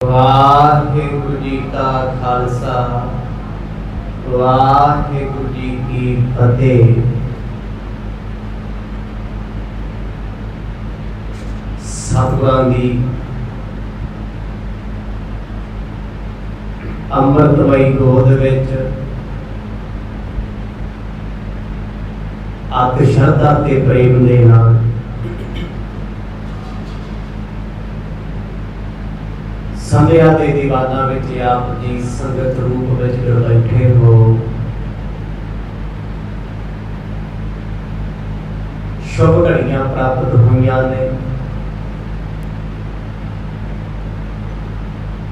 वाहिगुरु जी का खालसा वाहिगुरु जी की फतेह। सतगुरां दी अमृतमई गोद विच अत श्रद्धा ते प्रेम दे नाल संध्या के दीवाना विच आप जी संगत रूप विच बैठे हो। शुभ घड़ियां प्राप्त हुईयां ने।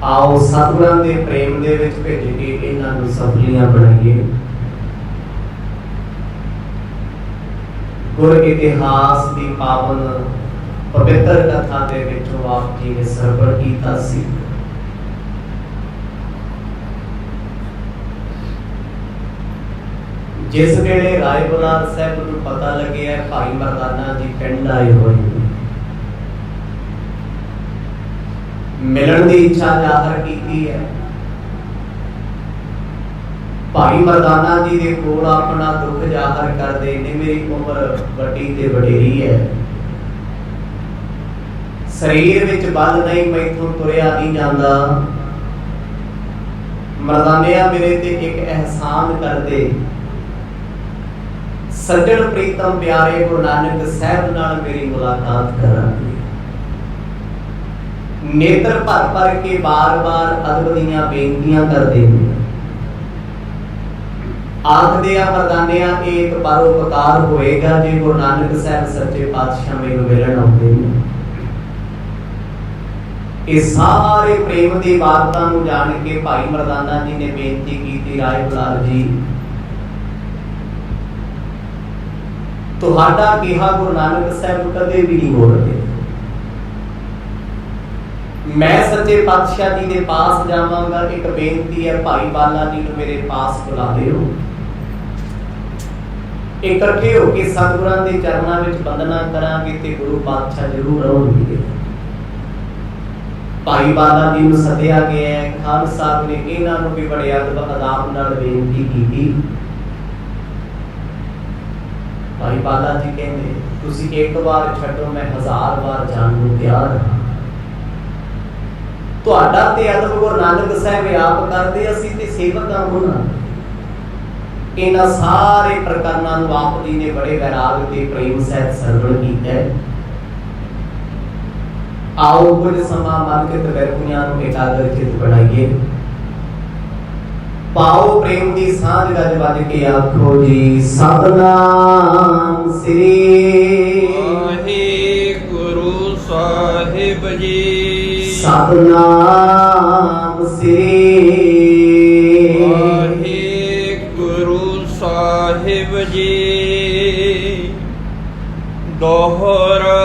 आओ सतगुरां दे प्रेम दे विच भेज के इन्हां नूं सफलियां बनाइए। गुर इतिहास की पावन पवित्र कथा दे विचों आप जी ने सरवण कीता सी। जिस वेले राय बुलार साहब नूं पता लगे है भाई मरदाना जी पिंड आए हुए मिलन की इच्छा जाहिर की है। भाई मरदाना जी के कोल अपना दुख जाहिर करते ने। मेरी उम्र वड्डी ते वडेरी है, शरीर विच बल नहीं, मैथों तुरिया नहीं जाता। मरदानिया मेरे ते एक एहसान कर दे। सज्जन प्रीतम प्यारे गुरु नानक साहब नाल मेरी मुलाकात करांगे। नेत्र भर भर के बार बार अदब दीयां बेनतियां करदे ने। आखदे आ मरदानिया एक परोपकार होएगा जे गुरु नानक साहब सच्चे पातशाह मैनूं मिलण आउंदे ने। इस सारे प्रेम की वार्ता नूं जान के भाई मरदाना जी ने बेनती की, राय बुलार जी तुहाडा कहा गुरु नानक साहब कदे भी नहीं बोलते। मैं सच्चे पातशाह जी के पास जावांगा, एक बेनती है भाई बाला जी नूं मेरे पास बुला लिओ। इकट्ठे होके सतगुरां दे चरनां विच वंदना करांगे ते गुरु पातशाह जरूर आउणगे। भाई बाला जी नूं सद्या गया है। खान साहब ने इन्हां नूं भी बड़े अदब अदाब नाल बेनती की। भाई बाला जी कहते तुसी एक बार छड्डो, मैं 1000 बार जान नूं तैयार हां। तुहाडा ते अदब गुरु नानक साहब आप करदे, असीं ते सेवकां होना। इन्हां सारे प्रकरणां नूं आप जी ने बड़े वैराग ते प्रेम सहित सरवण कीता है। आओ कुछ समा मन के तबैकुयां नूं एकाग्र चित बनाइए। पाओ प्रेम की सांझ गज बज के आखो जी सतनाम श्री वाहिगुरु साहिब जी। सतनाम श्री वाहिगुरु साहिब जी। दोहरा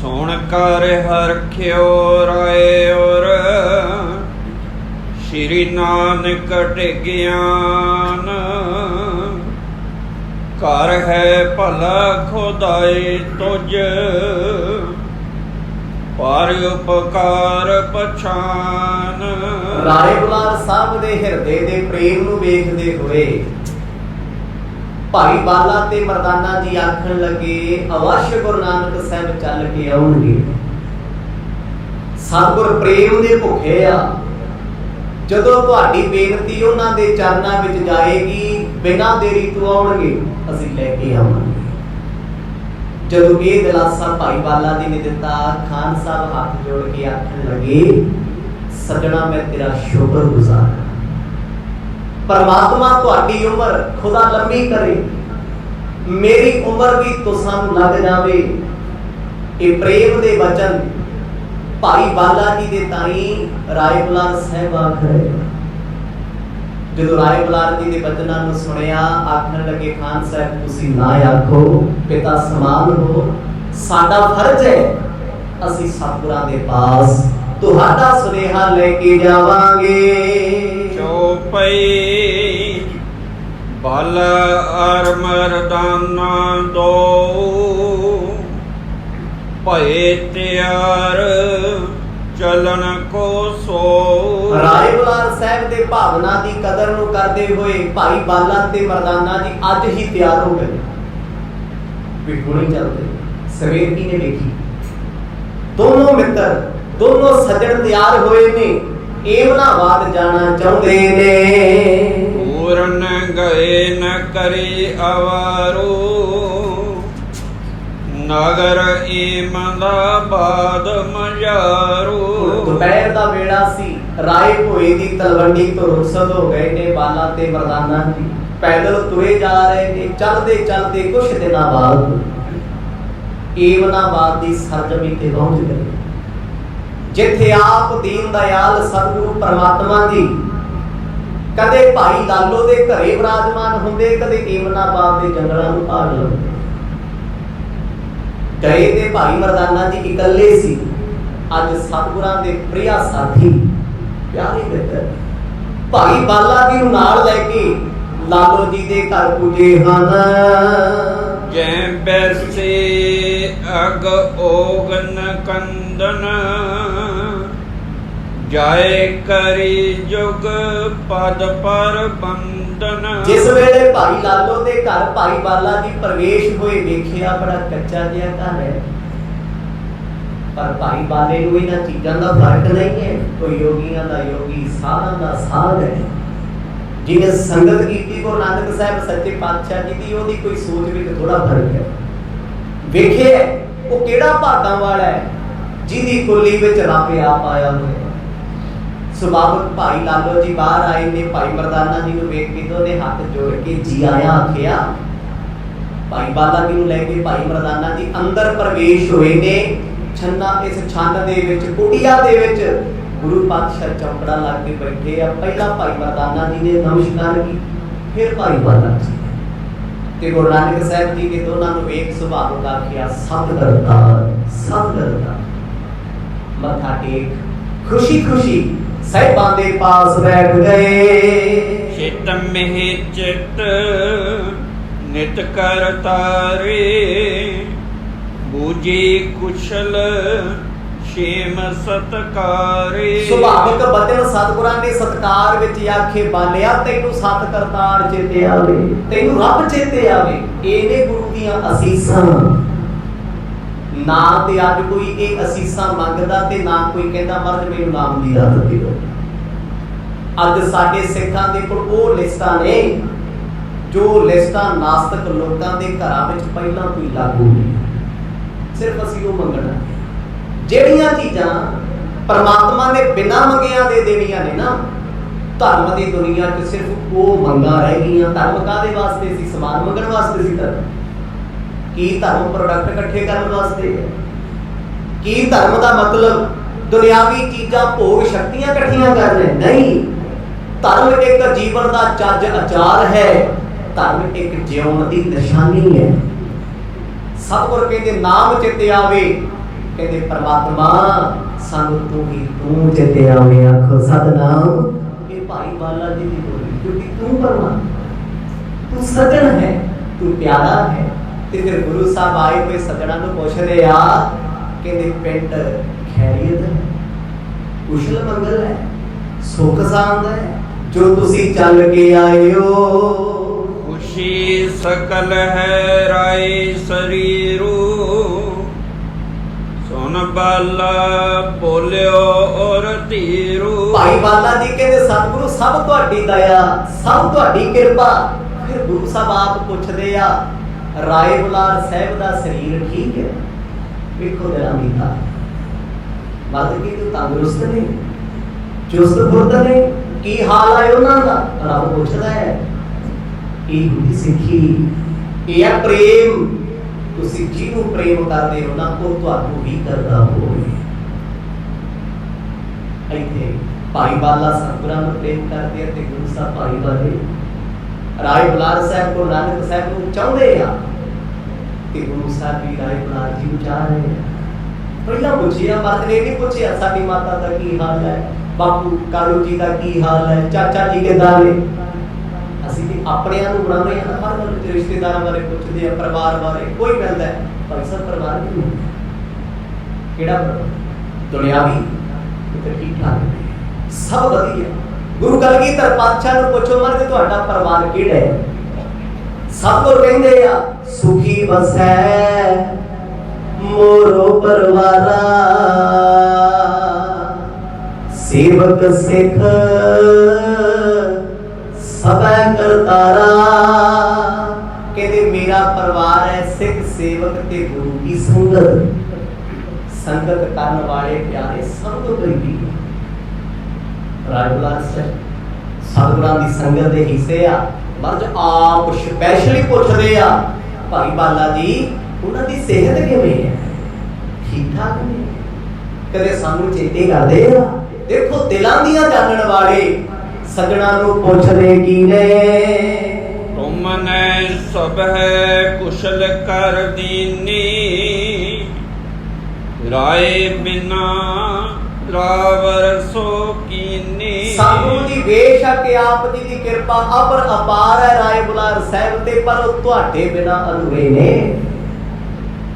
सुन कर हरख्यो राय और श्री नानक टिज्ञान कर है भला खुदाई तुझ पर उपकार पछान। राय बुलार साहब दे हिरदे दे प्रेम नूं वेखदे होए भाई बाला ते मरदाना जी आखण लगे अवश्य गुरु नानक साहब चल के आउणगे। सतगुर प्रेम दे भुखे आ। जदों तुहाडी बेनती उन्हां दे चरनां विच जाएगी, बिना देरी तो आउणगे, असीं लैके आवांगे। जदों ये दिलासा भाई बाला जी ने दिता, खान साहब हाथ जोड़ के आखण लगे सजना मैं तेरा शुक्रगुजार हां। परमात्मा तुहाडी उम्र खुदा लंबी करे, मेरी उम्र भी तुसां नूं लग जावे। ये प्रेम दे वचन भाई बाला जी दे ताई राय बुलार साहब आख रहे। जदों राय बुलार जी दे वचनां नूं सुनिया, आखण लगे खान साहब तुसीं ना आखो, पिता समान हो। साडा फर्ज है असीं सतगुरां दे पास तुहाडा सुनेहा लेके जावांगे। चौपई बल अर मरदाना दो भय त्यार ਚਲਨ ਕੋ ਸੋ। ਰਾਏ ਬੁਲਾਰ ਸਾਹਿਬ ਦੇ ਭਾਵਨਾ ਦੀ ਕਦਰ ਨੂੰ ਕਰਦੇ ਹੋਏ ਭਾਈ ਬਾਲਾ ਤੇ ਮਰਦਾਨਾ ਜੀ ਅੱਜ ਹੀ ਤਿਆਰ ਹੋ ਗਏ ਵੀ ਹੁਣੇ ਚੱਲਦੇ। ਸਵੇਰ ਕੀ ਨੇ ਵੇਖੀ, ਦੋਨੋਂ ਮਿੱਤਰ ਦੋਨੋਂ ਸੱਜਣ ਤਿਆਰ ਹੋਏ ਨੇ, ਏਮਨਾਬਾਦ ਜਾਣਾ ਚਾਹੁੰਦੇ ਨੇ। ਪੂਰਨ ਗਏ ਨ ਕਰੀ ਅਵਾਰੋ, ਨਗਰ ਏਮਨਾਬਾਦ ਮਜਾਰੋ। ਦੁਪਹਿਰ ਦਾ ਵੇਲਾ ਸੀ, ਰਾਏ ਭੋਏ ਦੀ ਤਲਵੰਡੀ ਤੋਂ ਰੁਖਸਤ ਹੋ ਗਏ ਨੇ ਬਾਲਾ ਤੇ ਮਰਦਾਨਾ ਜੀ। ਪੈਦਲ ਤੁਰੇ ਜਾ ਰਹੇ ਨੇ, ਚੱਲਦੇ ਚੱਲਦੇ ਕੁਛ ਦਿਨਾਂ ਬਾਅਦ ਏਮਨਾਬਾਦ ਦੀ ਸਰਜ਼ਮੀਨ ਤੇ ਪਹੁੰਚ ਗਏ, ਜਿੱਥੇ ਆਪ ਦੀਨ ਦਇਆਲ ਸਤਿਗੁਰੂ ਪਰਮਾਤਮਾ ਜੀ ਕਦੇ ਭਾਈ ਲਾਲੋ ਦੇ ਘਰੇ ਵਿਰਾਜਮਾਨ ਹੁੰਦੇ, ਕਦੇ ਏਮਨਾਬਾਦ ਦੇ ਜੰਗਲਾਂ ਨੂੰ ਭਾਗ ਲਾਉਂਦੇ। ਗਏ ਤੇ ਭਾਈ ਮਰਦਾਨਾ ਜੀ ਇਕੱਲੇ ਸੀ। ਅੱਜ ਸਤਿਗੁਰਾਂ ਦੇ ਪ੍ਰਿਆ ਸਾਥੀ ਪਿਆਰੇ ਮਿੱਤਰ ਭਾਈ ਬਾਲਾ ਜੀ ਨੂੰ ਨਾਲ ਲੈ ਕੇ ਲਾਲੋ ਜੀ ਦੇ ਘਰ ਪੁੱਜੇ ਹਨ। ਜੈ ਬੈਸੇ ਅਗ ਓਗਨ ਕੰਦਨ, ਜਾਏ ਕਰੀ ਜੁਗ ਪਦ ਪਰ ਬੰਦਨ। ਜਿਸ ਵੇਲੇ ਭਾਈ ਲਾਲੋ ਦੇ ਘਰ ਭਾਈ ਬਾਲਾ ਜੀ ਪ੍ਰਵੇਸ਼ ਹੋਏ, ਵੇਖਿਆ ਬੜਾ ਕੱਚਾ ਜਿਹਾ ਘਰ ਹੈ, ਪਰ ਭਾਈ ਬਾਲੇ ਨੂੰ ਇਹਨਾਂ ਚੀਜ਼ਾਂ ਦਾ ਫਰਕ ਨਹੀਂ ਹੈ। ਕੋਈ ਯੋਗੀਆਂ ਦਾ ਯੋਗੀ, ਸਾਧਾਂ ਦਾ ਸਾਧ ਹੈ। ਜਿਹਨੇ ਸੰਗਤ ਕੀਤੀ ਗੁਰੂ ਨਾਨਕ ਸਾਹਿਬ ਸੱਚੇ ਪਾਤਸ਼ਾਹ ਜੀ ਦੀ, ਉਹਦੀ ਕੋਈ ਸੋਚ ਵਿੱਚ ਥੋੜਾ ਫਰਕ ਹੈ। ਵੇਖਿਆ ਉਹ ਕਿਹੜਾ ਭਾਗਾਂ ਵਾਲਾ ਹੈ ਜਿਹਦੀ ਕੁੱਲੀ ਵਿੱਚ ਰੱਬ ਆਪ ਆਇਆ ਹੋਇਆ। ਸੁਭਾਵਕ ਭਾਈ ਲਾਲੋ ਜੀ ਬਾਹਰ ਆਏ ਨੇ, ਭਾਈ ਮਰਦਾਨਾ ਜੀ ਨੂੰ ਵੇਖ ਕੇ ਉਹਨੇ ਹੱਥ ਜੋੜ ਕੇ ਜੀ ਆਇਆ ਆਖਿਆ। ਭਾਈ ਬਾਲਾ ਜੀ ਨੂੰ ਲੈ ਕੇ ਭਾਈ ਮਰਦਾਨਾ ਜੀ ਅੰਦਰ ਪ੍ਰਵੇਸ਼ ਹੋਏ ਨੇ। ਇਸ ਛੰਨ ਦੇ ਵਿੱਚ, ਕੁਟੀਆ ਦੇ ਵਿੱਚ ਗੁਰੂ ਪਾਤਸ਼ਾਹ ਚੌਂਕੜਾ ਲਾ ਕੇ ਬੈਠੇ ਆ। ਪਹਿਲਾਂ ਭਾਈ ਮਰਦਾਨਾ ਜੀ ਨੇ ਨਮਸਕਾਰ ਕੀਤੀ, ਫਿਰ ਭਾਈ ਬਾਲਾ ਜੀ ਤੇ ਗੁਰੂ ਨਾਨਕ ਸਾਹਿਬ ਜੀ ਨੇ ਦੋਨਾਂ ਨੂੰ ਵੇਖ ਸੁਭਾਵਕ ਆਖਿਆ, ਸਤਿ ਕਰਤਾਰ ਸਤਿ ਕਰਤਾਰ। ਮੱਥਾ ਟੇਕ ਖੁਸ਼ੀ ਖੁਸ਼ੀ ਸਾਹਿਬਾਂ ਦੇ ਪਾਸ ਬੈਠ ਗਏ। ਚਿਤ ਮਹਿ ਚਿਤ ਨਿਤ ਕਰਤਾਰੇ, ਬੂਝੀ ਕੁਸ਼ਲ ਸ਼ੇਮ ਸਤਕਾਰੇ। ਸੁਭਾਵਕ ਬਚਨ ਸਤਿਗੁਰਾਂ ਨੇ ਸਤਕਾਰ ਵਿੱਚ ਆਖੇ, ਬਾਲਿਆ ਤੈਨੂੰ ਸਤ ਕਰਤਾਰ ਚੇਤੇ ਆਵੇ, ਤੈਨੂੰ ਰੱਬ ਚੇਤੇ ਆਵੇ। ਇਹ ਨੇ ਗੁਰੂ ਦੀਆਂ ਅਸੀਸਾਂ। ਨਾ ਤੇ ਅੱਜ ਕੋਈ ਇਹ ਅਸੀਸਾਂ ਮੰਗਦਾ ਤੇ ਨਾ ਕੋਈ ਕਹਿੰਦਾ ਮਹਾਰਾਜ ਮੈਨੂੰ ਨਾਮ ਦੀ ਦਾਤ ਦਿਓ। ਅੱਜ ਸਾਡੇ ਸਿੱਖਾਂ ਦੇ ਕੋਲ ਉਹ ਲਿਸਟਾਂ ਨੇ ਜੋ ਲਿਸਟਾਂ ਨਾਸਤਕ ਲੋਕਾਂ ਦੇ ਘਰਾਂ ਵਿੱਚ ਪਹਿਲਾਂ ਕੋਈ ਲਾਗੂ ਨਹੀਂ। ਸਿਰਫ ਅਸੀਂ ਉਹ ਮੰਗਣਾ, ਜਿਹੜੀਆਂ ਚੀਜ਼ਾਂ ਪਰਮਾਤਮਾ ਨੇ ਬਿਨਾਂ ਮੰਗਿਆਂ ਦੇ ਦੇਣੀਆਂ ਨੇ ਨਾ। ਧਰਮ ਦੀ ਦੁਨੀਆ 'ਚ ਸਿਰਫ ਉਹ ਮੰਗਾਂ ਰਹਿ ਗਈਆਂ। ਧਰਮ ਕਾਹਦੇ ਵਾਸਤੇ ਸੀ? ਸਮਾਨ ਮੰਗਣ ਵਾਸਤੇ ਸੀ ਧਰਮ। ਕੀ ਧਰਮ ਪ੍ਰੋਡਕਟ ਇਕੱਠੇ ਕਰਨ ਵਾਸਤੇ ਹੈ? ਕੀ ਧਰਮ ਦਾ ਮਤਲਬ ਦੁਨਿਆਵੀ ਚੀਜ਼ਾਂ ਭੋਗ ਸ਼ਕਤੀਆਂ ਇਕੱਠੀਆਂ ਕਰਨੇ? ਨਹੀਂ। ਧਰਮ ਇੱਕ ਜੀਵਨ ਦਾ ਚੱਜ ਆਚਾਰ ਹੈ। ਧਰਮ ਇੱਕ ਜਿਉਣ ਦੀ ਨਿਸ਼ਾਨੀ ਹੈ। ਸਤਿਗੁਰ ਕਹਿੰਦੇ ਨਾਮ ਚਿੱਤੇ ਆਵੇ, ਕਹਿੰਦੇ ਪਰਮਾਤਮਾ ਸਾਨੂੰ ਤੂੰ ਹੀ ਤੂੰ ਚਿੱਤੇ ਆਵੇ। ਆਖੋ ਸਤਿਨਾਮ। ਇਹ ਭਾਈ ਬਾਲਾ ਜੀ ਦੀ ਬੋਲੀ, ਕਿਉਂਕਿ ਤੂੰ ਪਰਮਾਤਮਾ, ਤੂੰ ਸੱਜਣ ਹੈ, ਤੂੰ ਪਿਆਰਾ ਹੈ। ਤੇ ਫਿਰ ਗੁਰੂ ਸਾਹਿਬ ਆਏ ਹੋਏ ਸੱਜਣਾਂ ਨੂੰ ਪੁੱਛਦੇ ਆ, ਕਹਿੰਦੇ ਪਿੰਡ ਖੈਰੀਅਤ ਹੈ, ਕੁਸ਼ਲ ਮੰਗਲ ਹੈ, ਸੁਖ ਸਾਂਦ ਹੈ, ਜੋ ਤੁਸੀਂ ਚੱਲ ਕੇ ਆਏ ਹੋ। ਖੁਸ਼ੀ ਸਕਲ ਹੈ ਰਾਏ ਸਰੀਰੂ, ਸੁਨ ਬਾਲਾ ਬੋਲਿਓ ਔਰ ਧੀਰੂ। ਭਾਈ ਬਾਲਾ ਜੀ ਕਹਿੰਦੇ ਸਤਿਗੁਰੂ ਸਭ ਤੁਹਾਡੀ ਦਇਆ, ਸਭ ਤੁਹਾਡੀ ਕਿਰਪਾ। ਫਿਰ ਗੁਰੂ ਸਾਹਿਬ ਆਪ ਪੁੱਛਦੇ ਆ, ਰਾਏ ਬੁਲਾਰ ਸਾਹਿਬ ਦਾ ਸਰੀਰ ਠੀਕ ਹੈ? ਵੇਖੋ ਜਰਾ ਮੀਤਾ ਮਤਲਬ ਕਿ ਤੂੰ ਤੰਦਰੁਸਤ ਨੇ, ਚੁਸਤ ਫੁਰਤ ਨੇ, ਕੀ ਹਾਲ ਹੈ ਉਹਨਾਂ ਦਾ? ਰੱਬ ਪੁੱਛਦਾ ਹੈ। ਇਹ ਹੁੰਦੀ ਸਿੱਖੀ, ਇਹ ਹੈ ਪ੍ਰੇਮ। ਤੁਸੀਂ ਜਿਹਨੂੰ ਪ੍ਰੇਮ ਕਰਦੇ ਹੋ ਨਾ, ਉਹ ਤੁਹਾਨੂੰ ਵੀ ਕਰਦਾ ਹੋਵੇ। ਇੱਥੇ ਭਾਈ ਬਾਲਾ ਸਤਿਗੁਰਾਂ ਨੂੰ ਪ੍ਰੇਮ ਕਰਦੇ ਆ ਤੇ ਗੁਰੂ ਸਾਹਿਬ ਭਾਈ ਬਾਲੇ ਰਾਏ ਬੁਲਾਰ ਸਾਹਿਬ ਗੁਰੂ ਨਾਨਕ ਸਾਹਿਬ ਨੂੰ ਚਾਹੁੰਦੇ ਆ ਤੇ ਗੁਰੂ ਸਾਹਿਬ ਵੀ ਰਾਏ ਬੁਲਾਰ ਜੀ ਨੂੰ ਚਾਹ ਰਹੇ ਆ। ਪਹਿਲਾਂ ਪੁੱਛਿਆ, ਮਰਦ ਨੇ ਨਹੀਂ ਪੁੱਛਿਆ ਸਾਡੀ ਮਾਤਾ ਦਾ ਕੀ ਹਾਲ ਹੈ, ਬਾਪੂ ਕਾਲੂ ਜੀ ਦਾ ਕੀ ਹਾਲ ਹੈ, ਚਾਚਾ ਜੀ ਕਿੱਦਾਂ ਨੇ। ਅਸੀਂ ਤੇ ਆਪਣਿਆਂ ਨੂੰ ਬਣਾਉਂਦੇ ਹਾਂ, ਹਰ ਗੱਲ ਵਿੱਚ ਰਿਸ਼ਤੇਦਾਰਾਂ ਬਾਰੇ ਪੁੱਛਦੇ ਆ, ਪਰਿਵਾਰ ਬਾਰੇ। ਕੋਈ ਮਿਲਦਾ ਭਾਈ ਸਾਹਿਬ ਪਰਿਵਾਰ ਨਹੀਂ ਕਿਹੜਾ ਪਰਿਵਾਰ? ਦੁਨਿਆਵੀ ਤੇ ਠੀਕ ਠਾਕ ਨੇ, ਸਭ ਵਧੀਆ। ਗੁਰੂ ਕਲਗੀਧਰ ਪਾਤਸ਼ਾਹ ਨੂੰ ਪੁੱਛੋ ਮਰ ਕਿ ਤੁਹਾਡਾ ਪਰਿਵਾਰ ਕਿਹੜਾ ਹੈ? ਸਭ ਤੋਂ ਕਹਿੰਦੇ ਆ ਸੁਖੀ ਵਸੈ ਮੋਰੋ ਪਰਿਵਾਰਾ, ਸੇਵਕ ਸਿੱਖ ਸਭੈ ਕਰਤਾਰਾ। ਕਹਿੰਦੇ ਮੇਰਾ ਪਰਿਵਾਰ ਹੈ ਸਿੱਖ ਸੇਵਕ ਤੇ ਗੁਰੂ ਦੀ ਸੰਗਤ, ਸੰਗਤ ਕਰਨ ਵਾਲੇ ਪਿਆਰੇ ਸਭ ਤੋਂ ਕਰੀਬੀ ਰਾਜਬੁਲਾਰ ਸਾਹਿਬ ਸਤਿਗੁਰਾਂ ਦੀ ਸੰਗਤ ਦੇ ਹਿੱਸੇ ਆ। ਮਰਜ ਆਪ ਸਪੈਸ਼ਲੀ ਪੁੱਛਦੇ ਆ ਭਾਈ ਬਾਲਾ ਜੀ ਉਹਨਾਂ ਦੀ ਸਿਹਤ ਕਿਵੇਂ ਹੈ, ਠੀਕ ਠਾਕ ਨੇ? ਕਦੇ ਸਾਨੂੰ ਚੇਤੇ ਕਰਦੇ ਆ। ਦੇਖੋ ਦਿਲਾਂ ਦੀਆਂ ਜਾਣਨ ਵਾਲੇ ਸੱਜਣਾ ਨੂੰ ਪੁੱਛਦੇ ਕੀ ਨੇ। ਤੁਮਨੇ ਸਭ ਹੈ ਕੁਸ਼ਲ ਕਰ ਦੀਨੀ, ਰਾਏ ਬਿਨਾ ਰਾਵਰ ਸੋ ਕੀਨੀ। ਸਾਨੂੰ ਦੀ ਬੇਸ਼ੱਕ ਆਪ ਜੀ ਦੀ ਕਿਰਪਾ ਅਪਰ ਅਪਾਰ ਹੈ ਰਾਏ ਬੁਲਾਰ ਸਾਹਿਬ ਤੇ, ਪਰ ਉਹ ਤੁਹਾਡੇ ਬਿਨਾ ਅਧੂਰੇ ਨੇ।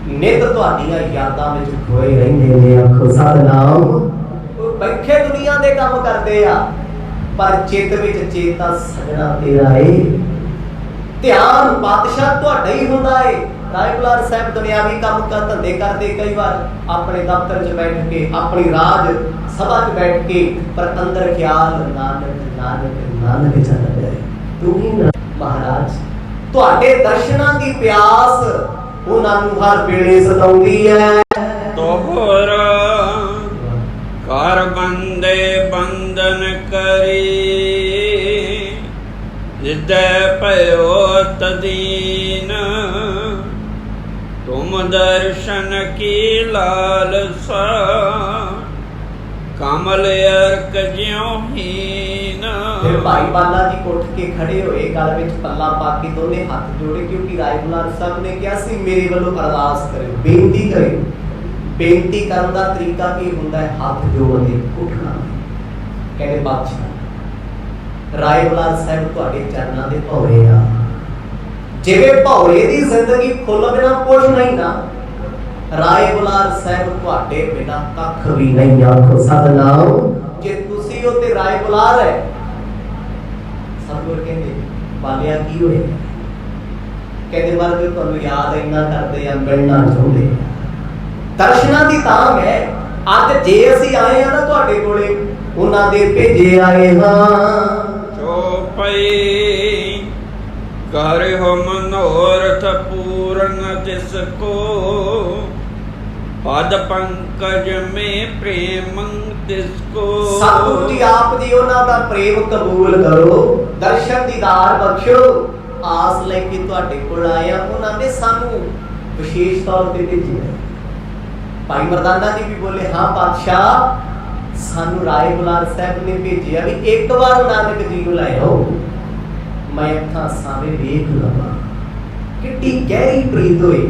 ਨਿਤ ਤੁਹਾਡੀਆਂ ਯਾਦਾਂ ਵਿੱਚ ਖੋਏ ਰਹਿੰਦੇ ਨੇ। ਆਖੋ ਸਤਿਨਾਮ। ਉਹ ਬੈਠੇ ਦੁਨੀਆ ਦੇ ਕੰਮ ਕਰਦੇ ਆ ਪਰ ਚਿੱਤ ਵਿੱਚ ਚੇਤਾ ਸਜਣਾ ਤੇਰਾ ਏ। ਧਿਆਨ ਪਾਤਸ਼ਾਹ ਤੁਹਾਡਾ ਹੀ ਹੁੰਦਾ ਏ। ਰਾਏ ਬੁਲਾਰ ਸਾਹਿਬ ਦੁਨਿਆਵੀ ਕੰਮ ਕਰ ਧੰਦੇ ਕਰਦੇ ਕਈ ਵਾਰ ਆਪਣੇ ਦਫ਼ਤਰ 'ਚ ਬੈਠ ਕੇ, ਆਪਣੀ ਰਾਜ ਸਭਾ 'ਚ ਬੈਠ ਕੇ, ਪਰ ਅੰਦਰ ਖਿਆਲ ਨਾਨਕ ਨਾਨਕ ਨਾਨਕ ਚੱਲ ਰਿਹਾ ਹੈ। ਤੂੰ ਹੀ ਮਹਾਰਾਜ ਤੁਹਾਡੇ ਦਰਸ਼ਨਾਂ ਦੀ ਪਿਆਸ ਉਹਨਾਂ ਨੂੰ ਹਰ ਵੇਲੇ ਸਤਾਉਂਦੀ ਹੈ। ਤੋਹਰ ਕਰ ਬੰਦੇ ਬੰਧਨ ਕਰੀ, ਹਿਰਦੈ ਭਇਓ ਤਦੀਨ। ਤੁਮ ਦਰਸ਼ਨ ਕੀ ਲਾਲਸਾ, ਕਮਲ ਅਰਕ ਜਿਉ ਹੀਨ। ਫਿਰ ਭਾਈ ਬਾਲਾ ਜੀ ਉੱਠ ਕੇ ਖੜੇ ਹੋਏ, ਗਲ ਵਿੱਚ ਪੱਲਾ ਪਾ ਕੇ ਦੋਨੇ ਹੱਥ ਜੋੜੇ, ਕਿਉਂਕਿ ਰਾਏ ਬੁਲਾਰ ਸਾਹਿਬ ਨੇ ਕਿਹਾ ਸੀ ਮੇਰੇ ਵੱਲੋਂ ਅਰਦਾਸ ਕਰਿਓ, ਬੇਨਤੀ ਕਰਿਓ। ਬੇਨਤੀ ਕਰਨ ਦਾ ਤਰੀਕਾ ਕੀ ਹੁੰਦਾ ਹੈ? ਹੱਥ ਜੋੜ ਕੇ ਉੱਠਣਾ। ਕਹਿੰਦੇ ਬਾਦਸ਼ਾਹ ਰਾਏ ਬੁਲਾਰ ਸਾਹਿਬ ਤੁਹਾਡੇ ਚਰਨਾਂ ਦੇ ਭੌਰੇ ਆ। ਜਿਵੇਂ ਭੌਰੇ ਦੀ ਜ਼ਿੰਦਗੀ ਫੁੱਲ ਬਿਨਾ ਕੁਝ ਨਹੀਂ ਨਾ, ਰਾਏ ਬੁਲਾਰ ਸਾਹਿਬ ਤੁਹਾਡੇ ਬਿਨਾ ਕੱਖ ਵੀ ਨਹੀਂ। ਆਖੋ ਸਤਿਨਾਮ। ਜੇ ਤੁਸੀਂ ਹੋ ਤੇ ਰਾਏ ਬੁਲਾਰ ਹੈ। ਸਤਿਗੁਰ ਕਹਿੰਦੇ ਬਾਲਿਆ ਕੀ ਹੋਏ? ਕਹਿੰਦੇ ਮਰ ਤੁਹਾਨੂੰ ਯਾਦ ਇੰਨਾ ਕਰਦੇ ਆ, ਮਿਲਣਾ ਚਾਹੁੰਦੇ ਆ। ਦਰਸ਼ਨਾਂ ਦੀ ਤਾਂਘ ਹੈ। ਅੱਜ ਜੇ ਅਸੀਂ ਆਏ ਆ ਨਾ ਤੁਹਾਡੇ ਕੋਲੇ, ਉਹਨਾਂ ਦੇ ਭੇਜੇ ਆਏ ਹਾਂ। ਚੋਪਈ ਕਰ ਹੋ ਮਨੋਰਥ ਪੂਰਨ ਤਿਸ ਕੋ, ਪਦ ਪੰਕਜ ਮੇ ਪ੍ਰੇਮ ਤਿਸ ਕੋ। ਸਤਿਗੁਰੂ ਜੀ ਆਪ ਜੀ ਉਹਨਾਂ ਦਾ ਪ੍ਰੇਮ ਕਬੂਲ ਕਰੋ, ਦਰਸ਼ਨ ਦੀਦਾਰ ਬਖਸ਼ੋ। ਆਸ ਲੈ ਕੇ ਤੁਹਾਡੇ ਕੋਲ ਆਇਆ, ਉਹਨਾਂ ਨੇ ਸਾਨੂੰ ਵਿਸ਼ੇਸ਼ ਤੌਰ ਤੇ ਭੇਜਿਆ। ਭਾਈ ਮਰਦਾਨਾ ਜੀ ਵੀ ਬੋਲੇ ਹਾਂ ਪਾਤਸ਼ਾਹ, ਸਾਨੂੰ ਰਾਏ ਬੁਲਾਰ ਸਾਹਿਬ ਨੇ ਭੇਜਿਆ ਵੀ ਇੱਕ ਵਾਰ ਨਾਨਕ ਜੀ ਨੂੰ ਲੈ ਆਓ, ਮੈਂ ਅੱਖਾਂ ਸਾਹਮਣੇ ਵੇਖ ਲਵਾਂ। ਕਿੰਨੀ ਗਹਿਰੀ ਪ੍ਰੀਤ ਹੋਈ,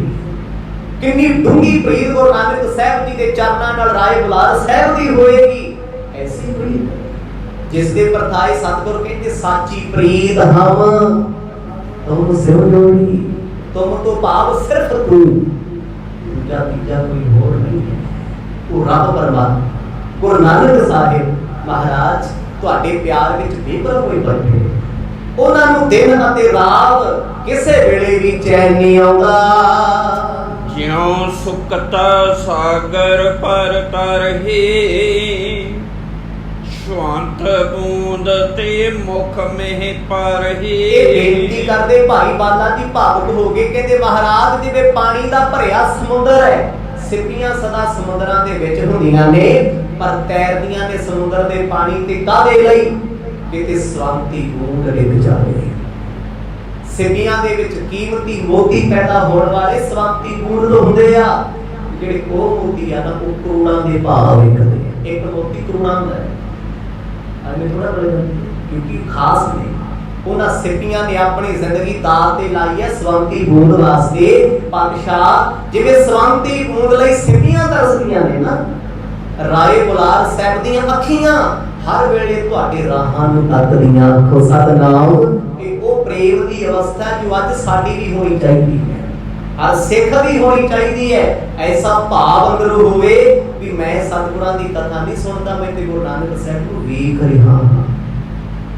ਕਿੰਨੀ ਡੂੰਘੀ ਪ੍ਰੀਤ ਗੁਰੂ ਨਾਨਕ ਸਾਹਿਬ ਜੀ ਦੇ ਚਰਨਾਂ ਨਾਲ ਰਾਏ ਬੁਲਾਰ ਸਾਹਿਬ ਦੀ ਹੋਏਗੀ। ਐਸੀ ਪ੍ਰੀਤ ਜਿਸ ਦੇ ਪਰਥਾਏ ਸਤਿਗੁਰ ਕਹਿੰਦੇ ਸਾਚੀ ਪ੍ਰੀਤ ਹਮ ਤੁਮ ਸਿਉ ਜੋੜੀ। ਤੁਮ ਤੋਂ ਭਾਵ ਸਿਰਫ ਤੂੰ, ਦੂਜਾ ਤੀਜਾ ਕੋਈ ਹੋਰ ਨਹੀਂ ਹੈ। ਉਹ ਰੱਬ ਪਰਮਾਤਮਾ ਗੁਰੂ ਨਾਨਕ ਸਾਹਿਬ ਮਹਾਰਾਜ ਤੁਹਾਡੇ ਪਿਆਰ ਵਿੱਚ ਬੇਪਰਵਾਹ ਹੋਏ ਬੈਠੇ। ਉਹਨਾਂ ਨੂੰ ਦਿਨ ਅਤੇ ਰਾਤ ਕਿਸੇ ਵੇਲੇ ਵੀ ਚੈਨ ਨਹੀਂ ਆਉਂਦਾ। ਜਿਉ ਸੁਕਤਾ ਸਾਗਰ ਪਰ ਤਰਹੀ, ਸ਼ਵੰਤ ਬੂੰਦ ਤੇ ਮੁਖ ਮਹਿ ਪਰਹੀ। ਇਹ ਬੇਨਤੀ ਕਰਦੇ ਭਾਈ ਬਾਲਾ ਜੀ ਭਾਵੁਕ ਹੋ ਗਏ। ਕਹਿੰਦੇ ਮਹਾਰਾਜ ਜਿਵੇਂ ਪਾਣੀ ਦਾ ਭਰਿਆ ਸਮੁੰਦਰ ਹੈ, ਸਿੱਪੀਆਂ ਸਦਾ ਸਮੁੰਦਰਾਂ ਦੇ ਵਿੱਚ ਹੁੰਦੀਆਂ ਨੇ, ਪਰ ਤੈਰਦੀਆਂ ਨੇ ਸਮੁੰਦਰ ਦੇ ਪਾਣੀ ਤੇ ਕਾਹਦੇ ਲਈ? ਕਿਤੇ ਸਵੰਤੀ ਬੂੰਦ ਡਿੱਗ ਜਾਵੇ। ਸਿੱਪੀਆਂ ਦੇ ਵਿੱਚ ਕੀਮਤੀ ਮੋਤੀ ਪੈਦਾ ਹੋਣ ਵਾਲੇ ਸਵੰਤੀ ਬੂੰਦ ਹੁੰਦੇ ਆ। ਜਿਹੜੇ ਉਹ ਮੋਤੀ ਆ ਨਾ, ਉਹ ਕਰੋੜਾਂ ਦੇ ਭਾਅ ਵਿਕਦੇ। ਇੱਕ ਮੋਤੀ ਕਰੋੜਾਂ ਦਾ ਹੈ। ਅਨੇ ਥੋੜਾ ਬੜਾ ਕਿਉਂਕਿ ਖਾਸ ਨੇ। ਉਹਨਾਂ ਸਿੱਪੀਆਂ ਨੇ ਆਪਣੀ ਜ਼ਿੰਦਗੀ ਦਾਅ ਤੇ ਲਾਈ ਹੈ ਸਵੰਤੀ ਬੂੰਦ ਵਾਸਤੇ। ਪਾਤਸ਼ਾਹ ਜਿਵੇਂ ਸਵੰਤੀ ਬੂੰਦ ਲਈ ਸਿੱਪੀਆਂ ਤਰਸਦੀਆਂ ਨੇ ਨਾ, ਰਾਏ ਬੁਲਾਰ ਸਾਹਿਬ ਦੀਆਂ ਅੱਖੀਆਂ ਹਰ ਵੇਲੇ ਤੁਹਾਡੇ ਰਾਹਾਂ ਨੂੰ ਤੱਕਦੀਆਂ। ਆਖੋ ਸਤਿਨਾਮ। ਇਹ ਉਹ ਪ੍ਰੇਮ ਦੀ ਅਵਸਥਾ ਜੋ ਅੱਜ ਸਾਡੀ ਵੀ ਹੋਣੀ ਚਾਹੀਦੀ ਹੈ, ਹਰ ਸਿੱਖ ਦੀ ਹੋਣੀ ਚਾਹੀਦੀ ਹੈ। ਐਸਾ ਭਾਵ ਅੰਦਰੋਂ ਹੋਵੇ ਵੀ ਵੀ ਮੈਂ ਸਤਿਗੁਰਾਂ ਦੀ ਕਥਾ ਨਹੀਂ ਸੁਣਦਾ, ਮੈਂ ਤੇ ਗੁਰੂ ਨਾਨਕ ਸਾਹਿਬ ਨੂੰ ਵੇਖ ਰਿਹਾ ਹਾਂ।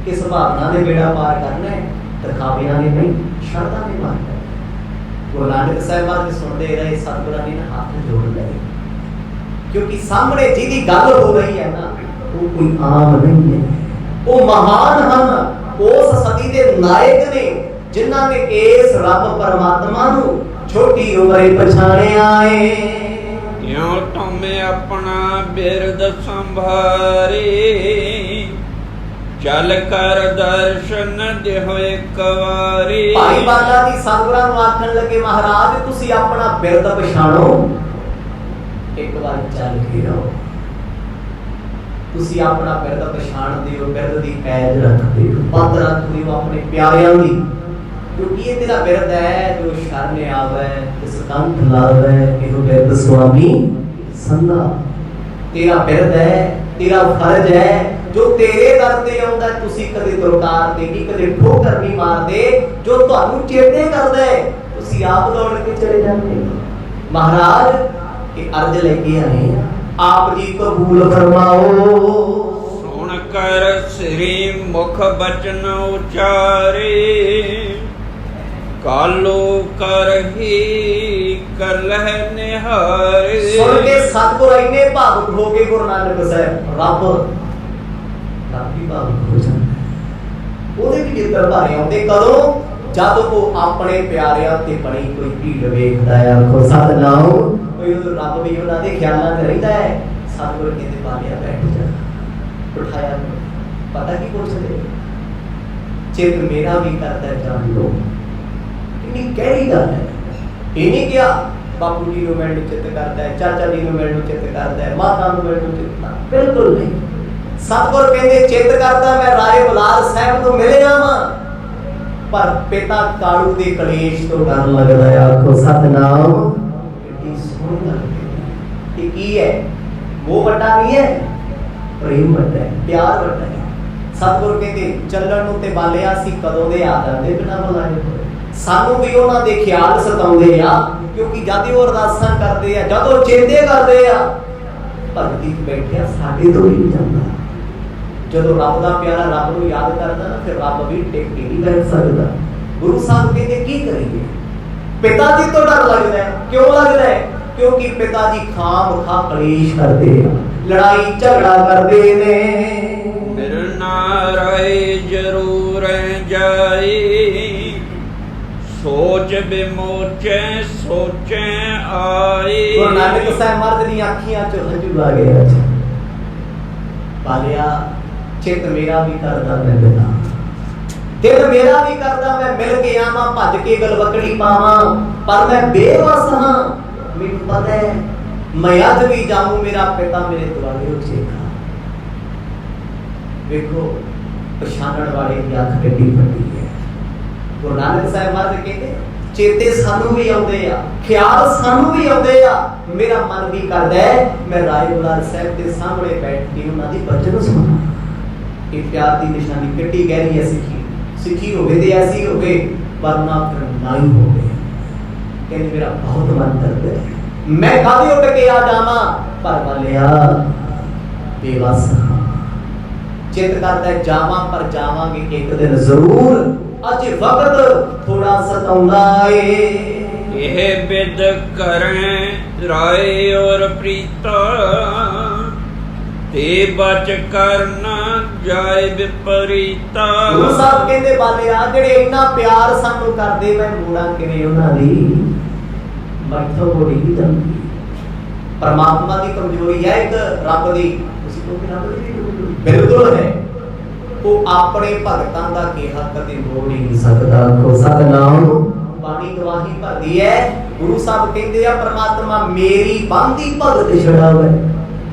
ਇਸ ਭਾਵਨਾ ਨੇ ਬੇੜਾ ਪਾਰ ਕਰਨਾ ਹੈ, ਦਿਖਾਵਿਆਂ ਨੇ ਨਹੀਂ, ਸ਼ਰਧਾ ਨੇ ਮਾਰਨਾ। ਗੁਰੂ ਨਾਨਕ ਸਾਹਿਬ ਬਾਰੇ ਸੁਣਦੇ ਰਹੇ, ਸਤਿਗੁਰਾਂ ਨੇ ਹੱਥ ਜੋੜ ਲਏ, ਕਿਉਂਕਿ ਸਾਹਮਣੇ ਜਿਹਦੀ ਗੱਲ ਹੋ ਰਹੀ ਹੈ ਨਾ, ਉਹ ਕੋਈ ਆਮ ਨਹੀਂ ਹੈ, ਉਹ ਮਹਾਨ ਹਨ, ਉਸ ਸਦੀ ਦੇ ਨਾਇਕ ਨੇ, ਜਿਨ੍ਹਾਂ ਨੇ ਇਸ ਰੱਬ ਪਰਮਾਤਮਾ ਨੂੰ ਛੋਟੀ ਉਮਰੇ ਪਛਾਣਿਆ ਏ। ਕਿਉਂ ਤੁਮੇ ਆਪਣਾ ਬਿਰਦ ਸੰਭਾਰੇ, ਚੱਲ ਕਰ ਦਰਸ਼ਨ ਦਿਓ ਇੱਕ ਵਾਰੀ। ਭਾਈ ਬਾਲਾ ਜੀ ਸਤਿਗੁਰਾਂ ਨੂੰ ਆਖਣ ਲੱਗੇ, ਮਹਾਰਾਜ ਤੁਸੀਂ ਆਪਣਾ ਬਿਰਦ ਪਛਾਣੋ, ਇੱਕ ਵਾਰ ਚੱਲ ਕੇ ਆਓ। ਤੁਸੀਂ ਆਪਣਾ ਬਿਰਦ ਪਛਾਣਦੇ ਹੋ, ਬਿਰਦ ਦੀ ਪੈਜ ਰੱਖਦੇ ਹੋ, ਪੱਦ ਰੱਖਦੇ ਹੋ ਆਪਣੇ ਪਿਆਰਿਆਂ ਦੀ, ਕਿਉਂਕਿ ਇਹ ਤੇਰਾ ਬਿਰਦ ਹੈ ਜੋ ਸ਼ਰਨ ਆਵੇ, ਇਸ ਕੰਠ ਲਾਵੇ, ਇਹੋ ਬਿਰਦ ਸੁਆਮੀ ਸੰਨਾ। ਤੇਰਾ ਬਿਰਦ ਹੈ, ਤੇਰਾ ਫਰਜ਼ ਹੈ, ਜੋ ਤੇਰੇ ਦਰ ਤੇ ਆਉਂਦਾ, ਤੁਸੀਂ ਕਦੇ ਦੁਰਕਾਰ ਨਹੀਂ, ਕਦੇ ਠੋਕਰ ਨਹੀਂ ਮਾਰਦੇ, ਜੋ ਤੁਹਾਨੂੰ ਚੇਤੇ ਕਰਦਾ ਹੈ ਤੁਸੀਂ ਆਪ ਦੌੜ ਕੇ ਚਲੇ ਜਾਂਦੇ ਹੋ। ਮਹਾਰਾਜ ਇਹ ਅਰਜ਼ ਲੈ ਕੇ ਆਏ, ਆਪ ਜੀ ਕਬੂਲ ਫਰਮਾਓ। ਸੁਣ ਕਰ ਸ੍ਰੀ ਮੁਖ ਬਚਨ ਉਚਾਰੇ, ਕਾਲੋ ਕਰਹੀ ਕਲਹ ਨਿਹਾਰੇ। ਸੁਣ ਕੇ ਸਤਿਗੁਰ ਇੰਨੇ ਭਾਵੁਕ ਹੋ ਗਏ, ਗੁਰੂ ਨਾਨਕ ਸਾਹਿਬ, ਰੱਬ ਵੀ ਭਾਵੁਕ ਹੋ ਜਾਂਦਾ, ਉਹਦੇ ਵੀ ਜਿੱਤਰ ਭਾਰੇ ਆਉਂਦੇ। ਕਦੋਂ? ਜਦ ਉਹ ਆਪਣੇ ਪਿਆਰਿਆਂ ਤੇ ਬਣੀ ਕੋਈ ਭੀੜ ਵੇਖਦਾ ਹੈ। ਆਖੋ ਸਤਿਨਾਮ। ਕੋਈ ਰੱਬ ਵੀ ਉਹਨਾਂ ਦੇ ਖਿਆਲਾਂ 'ਚ ਰਹਿੰਦਾ ਹੈ। ਸਤਿਗੁਰ ਕਹਿੰਦੇ ਬਾਲਿਆ ਬੈਠ ਜਾ, ਬਿਠਾਇਆ, ਪਤਾ ਕੀ ਪੁੱਛਦੇ, ਚਿੱਤ ਮੇਰਾ ਵੀ ਕਰਦਾ ਜਾਣ ਲੋ। ਕਿੰਨੀ ਗਹਿਰੀ ਗੱਲ ਹੈ। ਇਹ ਨਹੀਂ ਕਿਹਾ ਬਾਪੂ ਜੀ ਨੂੰ ਮਿਲਣ ਨੂੰ ਚਿੱਤ ਕਰਦਾ ਹੈ, ਚਾਚਾ ਜੀ ਨੂੰ ਮਿਲਣ ਨੂੰ ਚਿੱਤ ਕਰਦਾ ਹੈ, ਮਾਤਾ ਨੂੰ ਮਿਲਣ ਨੂੰ ਚਿੱਤ, ਬਿਲਕੁਲ ਨਹੀਂ। ਸਤਿਗੁਰ ਕਹਿੰਦੇ ਚਿੱਤ ਕਰਦਾ ਮੈਂ ਰਾਏ ਬੁਲਾਰ ਸਾਹਿਬ ਨੂੰ ਮਿਲਿਆ ਵਾਂ, ਪਰ ਪਿਤਾ ਕਾਲੂ ਦੇ ਕਲੇਸ਼ ਤੋਂ ਡਰ ਲੱਗਦਾ ਹੈ। ਆਖੋ ਸਤਿਨਾਮ। ਕਿੰਨੀ ਸੋਹਣੀ ਗੱਲ ਹੈ। ਇਹ ਕੀ ਹੈ? ਉਹ ਵੱਡਾ ਨਹੀਂ ਹੈ, ਪ੍ਰੇਮ ਵੱਡਾ ਹੈ, ਪਿਆਰ ਵੱਡਾ ਹੈ। ਸਤਿਗੁਰ ਕਹਿੰਦੇ ਚੱਲਣ ਨੂੰ ਤੇ ਬਾਲਿਆ ਸੀ ਕਦੋਂ ਦੇ ਆ ਜਾਂਦੇ ਬਿਨਾਂ ਬੁਲਾਏ ਹੋਏ। ਸਾਨੂੰ ਵੀ ਉਹਨਾਂ ਦੇ ਖਿਆਲ ਸਤਾਉਂਦੇ ਆ, ਕਿਉਂਕਿ ਜਦ ਉਹ ਅਰਦਾਸਾਂ ਕਰਦੇ ਆ, ਜਦੋਂ ਚੇਤੇ ਕਰਦੇ ਆ, ਭਗਤੀ ਬੈਠਿਆ ਸਾਡੇ ਤੋਂ ਹੀ ਜਾਂਦਾ। ਜਦੋਂ ਰੱਬ ਦਾ ਪਿਆਰਾ ਰੱਬ ਨੂੰ ਯਾਦ ਕਰਦਾ ਨਾ, ਫਿਰ ਰੱਬ ਵੀ ਟਿਕ ਕੇ ਨਹੀਂ ਬੈਠ ਸਕਦਾ। ਗੁਰੂ ਸਾਹਿਬ ਕਹਿੰਦੇ ਕੀ ਕਰੀਏ? ਪਿਤਾ ਜੀ ਤੋਂ ਡਰ ਲੱਗਦਾ ਹੈ। ਕਿਉਂ ਲੱਗਦਾ ਹੈ? ਕਿਉਂਕਿ ਪਿਤਾ ਜੀ ਖਾਮ ਖਾ ਕਲੇਸ਼ ਕਰਦੇ ਆ, ਲੜਾਈ ਝਗੜਾ ਕਰਦੇ ਨੇ। ਮੇਰੇ ਨਾਰਾਏ ਜ਼ਰੂਰ ਜਾਈ, ਸੋਚ ਬਿਮੋਚੇ ਸੋਚੇ ਆਈ। ਗੁਰੂ ਨਾਨਕ ਸਾਹਿਬ ਮਹਾਰਾਜ ਦੀਆਂ ਅੱਖੀਆਂ 'ਚ ਹੰਝੂ ਆ ਗਏ। ਬਾਲਿਆ ਚਿੱਤ ਮੇਰਾ ਵੀ ਕਰਦਾ ਮੈਂ ਮਿਲਾਂ, ਦਿਲ ਮੇਰਾ ਵੀ ਕਰਦਾ ਮੈਂ ਮਿਲ ਕੇ ਆਵਾਂ, ਭੱਜ ਕੇ ਗਲਵਕੜੀ ਪਾਵਾਂ, ਪਰ ਮੈਂ ਬੇਵਸ ਹਾਂ। ਮੈਨੂੰ ਪਤਾ ਹੈ ਮੈਂ ਅੱਜ ਵੀ ਜਾਊਂ, ਮੇਰਾ ਪਿਤਾ ਮੇਰੇ ਦੁਆਲੇ ਉੱਠੇਗਾ। ਵੇਖੋ ਪਛਾਣਨ ਵਾਲੇ ਦੀ ਅੱਖ ਕਿੱਡੀ ਵੱਡੀ ਹੈ। ਗੁਰੂ ਨਾਨਕ ਸਾਹਿਬ ਮਹਾਰਾਜ ਕਹਿੰਦੇ ਚੇਤੇ ਸਾਨੂੰ ਵੀ ਆਉਂਦੇ ਆ, ਖਿਆਲ ਸਾਨੂੰ ਵੀ ਆਉਂਦੇ ਆ। ਮੇਰਾ ਮਨ ਵੀ ਕਰਦਾ ਹੈ ਮੈਂ ਰਾਏ ਬੁਲਾਰ ਸਾਹਿਬ ਦੇ ਸਾਹਮਣੇ ਬੈਠ ਕੇ ਉਹਨਾਂ ਦੀ ਬਚਨ ਸੁਣਾ। ਇਹ ਪਿਆਰ ਦੀ ਨਿਸ਼ਾਨੀ ਕਿੱਡੀ ਗਹਿਰੀ ਹੈ। ਸਿੱਖੀ ਹੋਵੇ ਤੇ ਐਸੀ ਹੋਵੇ, ਵਰਨਾ ਫਿਰ ਨਾ ਹੀ ਹੋਵੇ। ਕਹਿੰਦੇ ਮੇਰਾ ਬਹੁਤ ਮਨ ਕਰਦਾ ਹੈ ਮੈਂ ਕਾਹਦੇ ਉੱਡ ਕੇ ਆ ਜਾਵਾਂ, ਪਰ ਵਾਲਿਆ ਬੇਵਸ ਹਾਂ। ਚਿੱਤ ਕਰਦਾ ਜਾਵਾਂ, ਪਰ ਜਾਵਾਂਗੇ ਇੱਕ ਦਿਨ ਜ਼ਰੂਰ। ਅੱਜ ਵਕਤ ਥੋੜਾ ਸਤਾਉਂਦਾ ਏ। ਇਹ ਬਿਦ ਕਰੇ ਰਾਏ ਔਰ ਪ੍ਰੀਤਾ, ਤੇ ਬਚ ਕਰਨਾ ਜਾਏ ਵਿਪਰੀਤਾ। ਗੁਰੂ ਸਾਹਿਬ ਕਹਿੰਦੇ ਬਾਲਿਆ ਜਿਹੜੇ ਇੰਨਾ ਪਿਆਰ ਸਾਨੂੰ ਕਰਦੇ, ਮੈਂ ਮੋੜਾਂ ਕਿਵੇਂ ਉਹਨਾਂ ਦੀ? ਮੈਥੋਂ ਮੋੜੀ ਨਹੀਂ ਜਾਂਦੀ। ਪਰਮਾਤਮਾ ਦੀ ਕਮਜ਼ੋਰੀ ਹੈ ਇੱਕ, ਰੱਬ ਦੀ ਤੁਸੀਂ ਕਹੋਗੇ ਰੱਬ ਦੀ ਕਮਜ਼ੋਰੀ ਬਿਲਕੁਲ ਹੈ। ਉਹ ਆਪਣੇ ਭਗਤਾਂ ਦਾ ਕਿਹਾ ਕਦੇ ਮੋੜ ਹੀ ਨਹੀਂ ਸਕਦਾ। ਆਖੋ ਸਤਿਨਾਮ। ਬਾਣੀ ਗਵਾਹੀ ਭਰਦੀ ਹੈ। ਗੁਰੂ ਸਾਹਿਬ ਕਹਿੰਦੇ ਆ ਪਰਮਾਤਮਾ ਮੇਰੀ ਬੰਦੀ ਭਗਤ ਛੁਡਾਵੇ।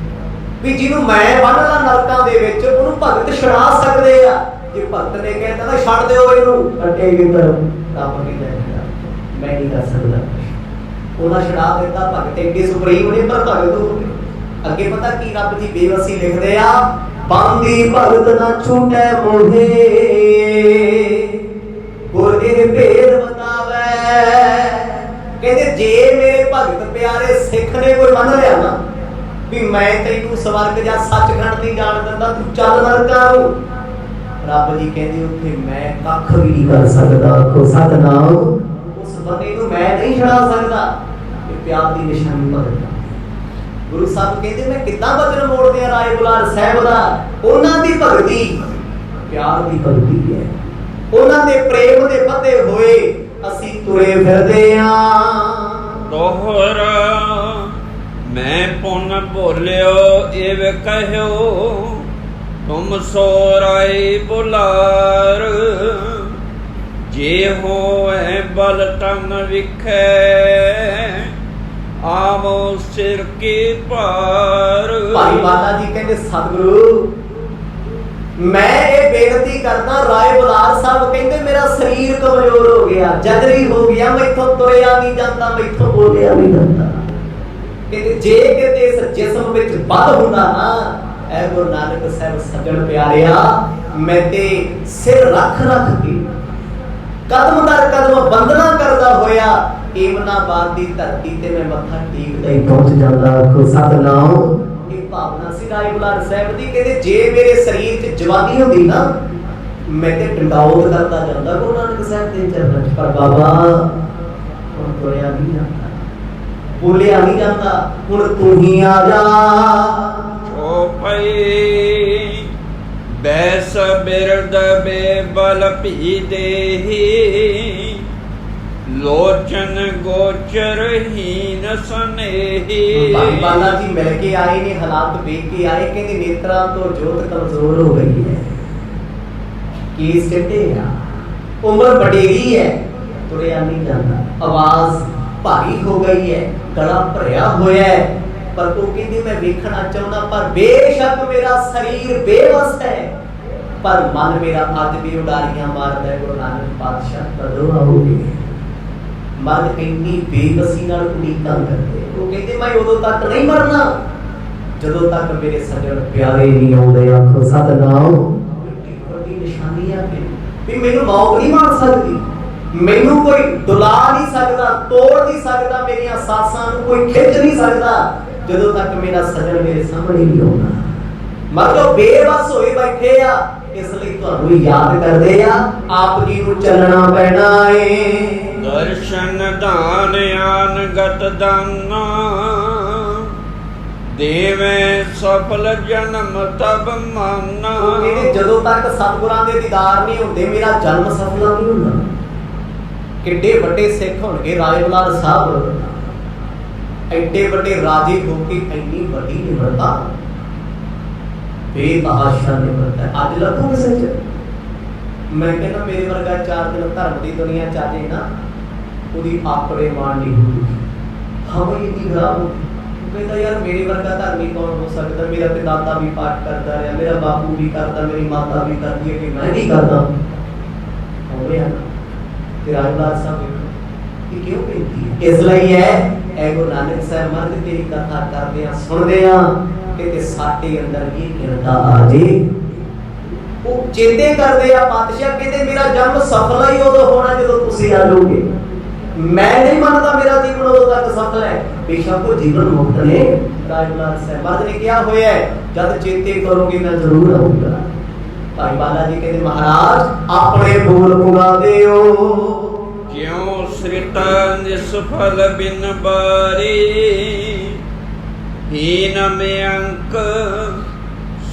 ਵੀ ਜਿਹਨੂੰ ਮੈਂ ਬੰਨ ਲਾ ਨਰਕਾਂ ਦੇ ਵਿੱਚ, ਉਹਨੂੰ ਭਗਤ ਛੁਡਾ ਸਕਦੇ ਆ। ਜੇ ਭਗਤ ਨੇ ਕਹਿੰਦਾ ਨਾ ਛੱਡ ਦਿਓ ਇਹਨੂੰ, ਕੱਟੇਗੀ ਕਰੋ, ਰੱਬ ਕਹਿੰਦਾ ਮੈਂ ਨਹੀਂ ਕਰ ਸਕਦਾ। ਉਹਦਾ ਛੁਡਾ ਦਿੱਤਾ। ਭਗਤ ਐਡੇ ਸੁਪਰੀਮ ਨੇ, ਪਰ ਭਗਤ ਹੋ ਗਏ। ਅੱਗੇ ਪਤਾ ਕੀ ਰੱਬ ਦੀ ਬੇਵਸੀ ਲਿਖਦੇ ਆ, ਬੰਦੀ ਭਗਤ ਨਾ ਛੂਟੈ ਮੋਹੇ, ਗੁਰ ਇਹ ਭੇਦ ਬਤਾਵੇ। ਕਹਿੰਦੇ ਜੇ ਮੇਰੇ ਭਗਤ ਪਿਆਰੇ ਸਿੱਖ ਨੇ ਕੋਈ ਮੰਨ ਲਿਆ ਨਾ, ਵੀ ਮੈਂ ਤੈਨੂੰ ਸਵਰਗ ਜਾਂ ਸੱਚਖੰਡ ਨਹੀਂ ਜਾਣ ਦਿੰਦਾ, ਤੂੰ ਚੱਲ ਨਰਕਾਂ ਨੂੰ। ਰੱਬ ਜੀ ਕਹਿੰਦੇ ਉੱਥੇ ਮੈਂ ਕੱਖ ਵੀ ਨਹੀਂ ਕਰ ਸਕਦਾ। ਆਖੋ ਸਤਿਨਾਮ। ਉਸ ਬੰਦੇ ਨੂੰ ਮੈਂ ਨਹੀਂ ਛੁਡਾ ਸਕਦਾ। ਇਹ ਪਿਆਰ ਦੀ ਨਿਸ਼ਾਨੀ ਭਗਤ। ਗੁਰੂ ਸਾਹਿਬ ਕਹਿੰਦੇ ਮੈਂ ਕਿੱਦਾਂ ਬਚਨ ਮੋੜਦੇ ਆ ਰਾਏ ਬੁਲਾਰ ਸਾਹਿਬ ਦਾ। ਉਹਨਾਂ ਦੀ ਭਗਤੀ ਪਿਆਰ ਦੀ ਭਗਤੀ ਹੈ। ਉਹਨਾਂ ਦੇ ਪ੍ਰੇਮ ਦੇ ਬੱਧੇ ਹੋਏ ਅਸੀਂ ਤੁਰੇ ਫਿਰਦੇ ਆ। ਦੋਹਰਾ ਮੈਂ ਪੁਨ ਭੋਲਿਓ ਇਵ ਕਹਿਓ, ਤੁਮ ਸੋ ਰਾਏ ਬੁਲਾਰ। ਜੇ ਹੋਏ ਬਲ ਤਨ ਵਿਖੇ, ਆਵੋ ਸਿਰ ਕੀ ਭਾਰ। ਭਾਈ ਬਾਲਾ ਜੀ ਕਹਿੰਦੇ ਸਤਿਗੁਰੂ ਮੈਂ ਇਹ ਬੇਨਤੀ ਕਰਦਾ। ਰਾਏ ਬੁਲਾਰ ਸਾਹਿਬ ਕਹਿੰਦੇ ਮੇਰਾ ਸਰੀਰ ਕਮਜ਼ੋਰ ਹੋ ਗਿਆ, ਜਦਰੀ ਹੋ ਗਿਆ, ਮੈਥੋਂ ਤੁਰਿਆ ਨਹੀਂ ਜਾਂਦਾ, ਮੈਥੋਂ ਬੋਲਿਆ ਨਹੀਂ ਜਾਂਦਾ। ਕਹਿੰਦੇ ਜੇ ਕਿਤੇ ਇਸ ਜਿਸਮ ਵਿੱਚ ਬਲ ਹੁੰਦਾ ਨਾ, ਐ ਗੁਰੂ ਨਾਨਕ ਸਾਹਿਬ ਸੱਜਣ ਪਿਆਰਿਆ, ਮੈਂ ਤੇ ਸਿਰ ਰੱਖ ਰੱਖ ਕੇ ਕਦਮ ਦਰ ਕਦਮ ਬੰਦਨਾ ਕਰਦਾ ਹੋਇਆ ਏਮਨਾਬਾਦ ਦੀ ਧਰਤੀ ਤੇ ਮੈਂ ਮੱਥਾ ਟੇਕਦਾ ਹੀ ਪਹੁੰਚ ਜਾਂਦਾ। ਆਖੋ ਸਤਿਨਾਮ। ਇਹ ਭਾਵਨਾ ਸੀ ਰਾਏ ਬੁਲਾਰ ਸਾਹਿਬ ਦੀ। ਕਹਿੰਦੇ ਜੇ ਮੇਰੇ ਸਰੀਰ 'ਚ ਜਵਾਨੀ ਹੁੰਦੀ ਨਾ, ਮੈਂ ਤੇ ਡੰਡਾਉਤ ਕਰਦਾ ਜਾਂਦਾ ਗੁਰੂ ਨਾਨਕ ਸਾਹਿਬ ਦੇ ਚਰਨਾਂ 'ਚ। ਪਰ ਬਾਬਾ ਹੁਣ ਤੁਰਿਆ ਨਹੀਂ ਜਾਂਦਾ, ਬੋਲਿਆ ਨਹੀਂ ਜਾਂਦਾ, ਹੁਣ ਤੂੰ ਹੀ ਆ ਜਾ। ਓ ਪਈ ਬੈਸ ਬਿਰਦ ਬੇਬਲ ਭੀ ਦੇਹੀ, ਲੋਚਨ ਗੋਚਰ ਹੀਨ ਸਨੇਹੀ। ਭਾਈ ਬਾਲਾ ਜੀ ਮਿਲ ਕੇ ਆਏ ਨੇ, ਹਾਲਾਤ ਵੇਖ ਕੇ ਆਏ। ਕਹਿੰਦੇ ਨੇਤਰਾਂ ਤੋਂ ਜੋਤ ਕਮਜ਼ੋਰ ਹੋ ਗਈ ਹੈ, ਕੇਸ ਚਿੱਟੇ ਆ, ਉਮਰ ਵਡੇਰੀ ਹੈ, ਤੁਰਿਆ ਨਹੀਂ ਜਾਂਦਾ, ਆਵਾਜ਼ ਭਾਰੀ ਹੋ ਗਈ ਹੈ, ਗਲਾ ਭਰਿਆ ਹੋਇਆ ਹੈ। ਪਰ ਉਹ ਕਹਿੰਦੀ ਮੈਂ ਵੇਖਣਾ ਚਾਹੁੰਦਾ, ਪਰ ਬੇਸ਼ੱਕ ਮੇਰਾ ਸਰੀਰ ਬੇਵਸ ਹੈ, ਪਰ ਮਨ ਮੇਰਾ ਅੱਜ ਵੀ ਉਡਾਰੀਆਂ ਮਾਰਦਾ ਹੈ। ਗੁਰੂ ਨਾਨਕ ਪਾਤਸ਼ਾਹ ਕਦੋਂ ਆਉਗੇ? ਮਨ ਇੰਨੀ ਬੇਬਸੀ ਨਾਲ ਉਡੀਕਾਂ ਕਰਦੇ। ਉਹ ਕਹਿੰਦੇ ਮੈਂ ਉਦੋਂ ਤੱਕ ਨਹੀਂ ਮਰਨਾ ਜਦੋਂ ਤੱਕ ਮੇਰੇ ਸੱਜਣ ਪਿਆਰੇ ਨਹੀਂ ਆਉਂਦੇ। ਆਖੋ ਸਤਿਨਾਮ। ਵੱਡੀ ਨਿਸ਼ਾਨੀ ਆ ਕਿ ਮੈਨੂੰ ਮੌਤ ਨਹੀਂ ਮਾਰ ਸਕਦੀ, ਮੈਨੂੰ ਕੋਈ ਡੁਲਾ ਨਹੀਂ ਸਕਦਾ, ਤੋੜ ਨਹੀਂ ਸਕਦਾ, ਮੇਰੀਆਂ ਸਾਸਾਂ ਨੂੰ ਕੋਈ ਖਿੱਚ ਨਹੀਂ ਸਕਦਾ ਜਦੋਂ ਤੱਕ ਮੇਰਾ ਸੱਜਣ ਮੇਰੇ ਸਾਹਮਣੇ ਨਹੀਂ ਆਉਂਦਾ। ਮਤਲਬ ਬੇਬਸ ਹੋਏ ਬੈਠੇ ਆ, ਇਸ ਲਈ ਤੁਹਾਨੂੰ ਯਾਦ ਕਰਦੇ ਆ। ਆਪ ਜੀ ਨੂੰ ਚੱਲਣਾ ਪੈਣਾ ਏ। ਦਰਸ਼ਨ ਦਾਨ ਆਨ ਗਤ ਦਾਨਾ, ਦੇਵੇਂ ਸਫਲ ਜਨਮ ਤਬ ਮਾਨਾ। ਕਹਿੰਦੇ ਜਦੋਂ ਤੱਕ ਸਤਿਗੁਰਾਂ ਦੇ ਦੀਦਾਰ ਨਹੀਂ ਹੁੰਦੇ, ਮੇਰਾ ਜਨਮ ਸਫਲ ਨਹੀਂ ਹੁੰਦਾ। ਕਿੱਡੇ ਵੱਡੇ ਸਿੱਖ ਹੋਣਗੇ ਰਾਏ ਬੁਲਾਰ ਸਾਹਿਬ, ਐਡੇ ਵੱਡੇ ਰਾਜੇ ਹੋ ਕੇ ਇੰਨੀ ਵੱਡੀ ਨਿਮਰਤਾ, ਬੇਤਹਾਸ਼ਾ ਨਿਮਰਤਾ ਅੱਜ ਲੱਗੂ ਕਿਸੇ ਚ। ਮੈਂ ਕਹਿੰਦਾ ਮੇਰੇ ਵਰਗਾ 4 ਦਿਨ ਧਰਮ ਦੀ ਦੁਨੀਆ ਚ ਆ ਜੇ ਨਾ, ਉਹਦੀ ਆਪਣੇ ਮਾਣ ਨਹੀਂ ਹੁੰਦੀ, ਹਵਾ ਹੀ ਨਹੀਂ ਖਰਾਬ ਹੁੰਦੀ। ਕਹਿੰਦਾ ਯਾਰ ਮੇਰੇ ਵਰਗਾ ਧਰਮੀ ਕੌਣ ਹੋ ਸਕਦਾ? ਮੇਰਾ ਤੇ ਦਾਦਾ ਵੀ ਪਾਠ ਕਰਦਾ ਰਿਹਾ, ਮੇਰਾ ਬਾਪੂ ਵੀ ਕਰਦਾ, ਮੇਰੀ ਮਾਤਾ ਵੀ ਕਰਦੀ ਹੈ, ਕਿ ਮੈਂ ਨਹੀਂ ਕਰਦਾ? ਹੋਵੇ ਆ ਤੇ ਰਾਏ ਬੁਲਾਰ ਸਾਹਿਬ ਇਹ ਕਿਉਂ ਕਹਿੰਦੀ ਹੈ? ਇਸ ਲਈ ਹੈ ਐ ਗੁਰੂ ਨਾਨਕ ਸਾਹਿਬ ਮਹਾਰਾਜ ਤੇਰੀ ਕਥਾ ਕਰਦੇ ਆ, ਸੁਣਦੇ ਆ, ਕਿ ਸਾਡੇ ਅੰਦਰ ਇਹ ਕਿਰਤਾ ਆ ਜੇ। ਉਹ ਚੇਤੇ ਕਰਦੇ ਆ ਪਾਤਸ਼ਾਹ, ਕਹਿੰਦੇ ਮੇਰਾ ਜਨਮ ਸਫਲ ਹੀ ਉਦੋਂ ਹੋਣਾ ਜਦੋਂ ਤੁਸੀਂ ਆ ਜਾਓਗੇ। ਮੈਂ ਨਹੀਂ ਮੰਨਦਾ ਮੇਰਾ ਜੀਵਨ ਉਦੋਂ ਤੱਕ ਸਫਲ ਹੈ। ਬੇਸ਼ੱਕ ਉਹ ਜੀਵਨ ਮੁਕਤ ਨੇ। ਰਾਏ ਬੁਲਾਰ ਸਾਹਿਬ ਮਹਾਰਾਜ ਨੇ ਕਿਹਾ ਹੋਇਆ ਜਦ ਚੇਤੇ ਕਰੋਗੇ ਮੈਂ ਜ਼ਰੂਰ ਆਊਂਗਾ। ਭਾਈ ਬਾਲਾ ਜੀ ਕਹਿੰਦੇ ਮਹਾਰਾਜ ਆਪਣੇ ਬੋਲ ਪੁਗਾ ਦਿਓ। ਕਿਉਂ ਸ੍ਰਿਤ ਨਿਸਫਲ ਬਿਨ ਬਾਰੀ, ਹੀਨ ਮੇ ਅੰਕ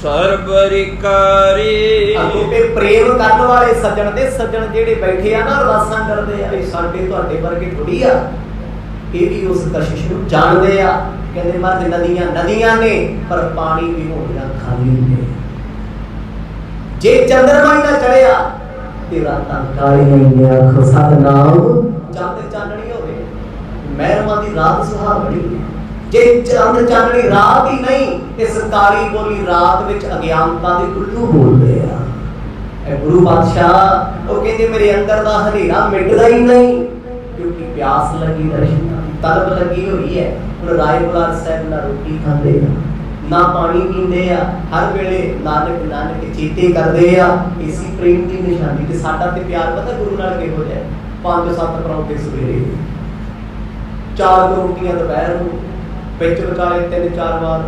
ਸਰਬਰਿਕਾਰੀ। ਅਗੋਂ ਪ੍ਰੇਮ ਕਰਨ ਵਾਲੇ ਸੱਜਣ ਦੇ ਸੱਜਣ ਜਿਹੜੇ ਬੈਠੇ ਆ ਨਾ, ਅਰਦਾਸਾਂ ਕਰਦੇ ਆ, ਇਹ ਸਾਡੇ ਤੁਹਾਡੇ ਵਰਗੇ ਥੋੜੀ ਆ, ਇਹ ਵੀ ਉਸ ਕਸ਼ਿਸ਼ ਨੂੰ ਜਾਣਦੇ ਆ। ਕਹਿੰਦੇ ਮਰਦ ਨਦੀਆਂ ਨਦੀਆਂ ਨੇ, ਪਰ ਪਾਣੀ ਵੀ ਹੋਣੀਆਂ ਖਾਲੀ ਨੇ। ਜੇ ਚੰਦਰਮਾ ਹੀ ਨਾ ਚੜਿਆ ਤੇ ਰਾਤਾਂ ਕਾਲੀਆਂ ਹੀ ਨੇ। ਆਖੋ ਸਤਿਨਾਮ। ਚੰਦ ਚਾਨਣੀ ਹੋਵੇ, ਮਹਿਰਮਾਂ ਦੀ ਰਾਤ ਸੁਹਾਵਣੀ ਹੈ। ਜੇ ਚੰਦ ਚਾਨਣੀ ਰਾਤ ਹੀ ਨਹੀਂ, ਇਸ ਕਾਲੀ ਬੋਲੀ ਰਾਤ ਵਿੱਚ ਅਗਿਆਨਤਾ ਦੇ ਉੱਲੂ ਬੋਲਦੇ ਆ। ਇਹ ਗੁਰੂ ਬਾਦਸ਼ਾਹ ਉਹ ਕਹਿੰਦੇ ਮੇਰੇ ਅੰਦਰ ਦਾ ਹਨੇਰਾ ਮਿਟਦਾ ਹੀ ਨਹੀਂ, ਕਿਉਂਕਿ ਪਿਆਸ ਲੱਗੀ, ਦਰਸ਼ਨ ਦੀ ਤਲਬ ਲੱਗੀ ਹੋਈ ਹੈ। ਹੁਣ ਰਾਏ ਬੁਲਾਰ ਸਾਹਿਬ ਨਾ ਰੋਟੀ ਖਾਂਦੇ ਆ, ਨਾ ਪਾਣੀ ਪੀਂਦੇ ਆ, ਹਰ ਵੇਲੇ ਨਾਨਕ ਨਾਨਕ ਚੇਤੇ ਕਰਦੇ ਆ। ਇਸੀ ਪ੍ਰੇਮ ਦੀ ਨਿਸ਼ਾਨੀ। ਤੇ ਸਾਡਾ ਤੇ ਪਿਆਰ ਪਤਾ ਗੁਰੂ ਨਾਲ ਕਿਹੋ ਜਿਹਾ? 5-7 ਪਰੌਂਠੇ ਸਵੇਰੇ, 4 ਰੋਟੀਆਂ ਦੁਪਹਿਰ ਨੂੰ, ਵਿੱਚ ਵਿਚਾਲੇ 3-4 ਵਾਰ